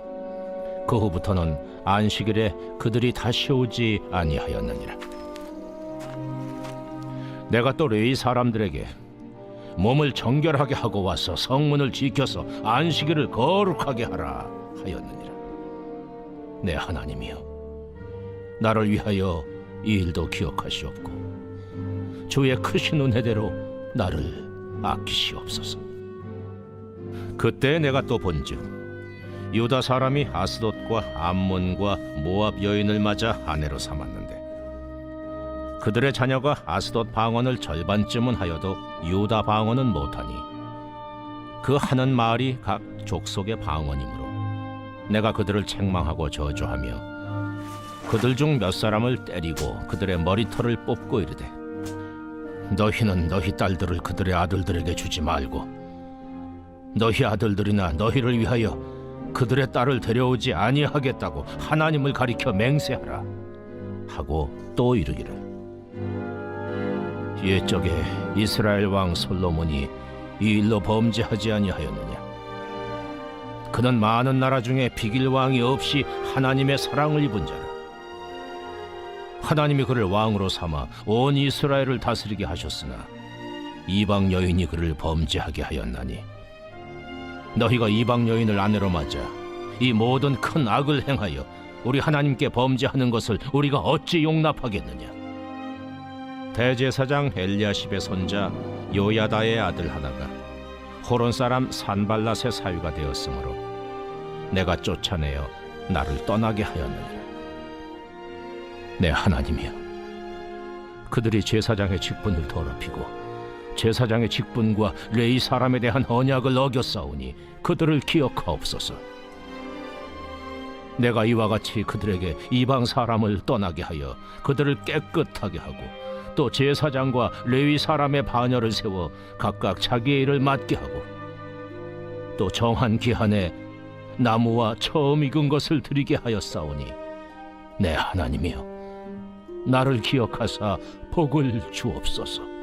그 후부터는 안식일에 그들이 다시 오지 아니하였느니라. 내가 또 레위 사람들에게 몸을 정결하게 하고 와서 성문을 지켜서 안식일을 거룩하게 하라 하였느니라. 내 하나님이여, 나를 위하여 이 일도 기억하시옵고 주의 크신 은혜대로 나를 아끼시옵소서. 그때 내가 또 본즉 유다 사람이 아스돗과 암몬과 모압 여인을 맞아 아내로 삼았는데 그들의 자녀가 아스돗 방언을 절반쯤은 하여도 유다 방언은 못하니 그 하는 말이 각 족속의 방언이므로 내가 그들을 책망하고 저주하며 그들 중 몇 사람을 때리고 그들의 머리털을 뽑고 이르되 너희는 너희 딸들을 그들의 아들들에게 주지 말고 너희 아들들이나 너희를 위하여 그들의 딸을 데려오지 아니하겠다고 하나님을 가리켜 맹세하라 하고 또 이르기를 옛적에 이스라엘 왕 솔로몬이 이 일로 범죄하지 아니하였느냐? 그는 많은 나라 중에 비길 왕이 없이 하나님의 사랑을 입은 자라. 하나님이 그를 왕으로 삼아 온 이스라엘을 다스리게 하셨으나 이방 여인이 그를 범죄하게 하였나니 너희가 이방 여인을 아내로 맞아 이 모든 큰 악을 행하여 우리 하나님께 범죄하는 것을 우리가 어찌 용납하겠느냐? 대제사장 엘리야십의 손자 요야다의 아들 하나가 호론 사람 산발랏의 사위가 되었으므로 내가 쫓아내어 나를 떠나게 하였느니라. 내 하나님이여, 그들이 제사장의 직분을 더럽히고 제사장의 직분과 레위 사람에 대한 언약을 어겼사오니 그들을 기억하옵소서. 내가 이와 같이 그들에게 이방 사람을 떠나게 하여 그들을 깨끗하게 하고 또 제사장과 레위 사람의 반열을 세워 각각 자기의 일을 맡게 하고 또 정한 기한에 나무와 처음 익은 것을 드리게 하였사오니 내 하나님이여, 나를 기억하사 복을 주옵소서.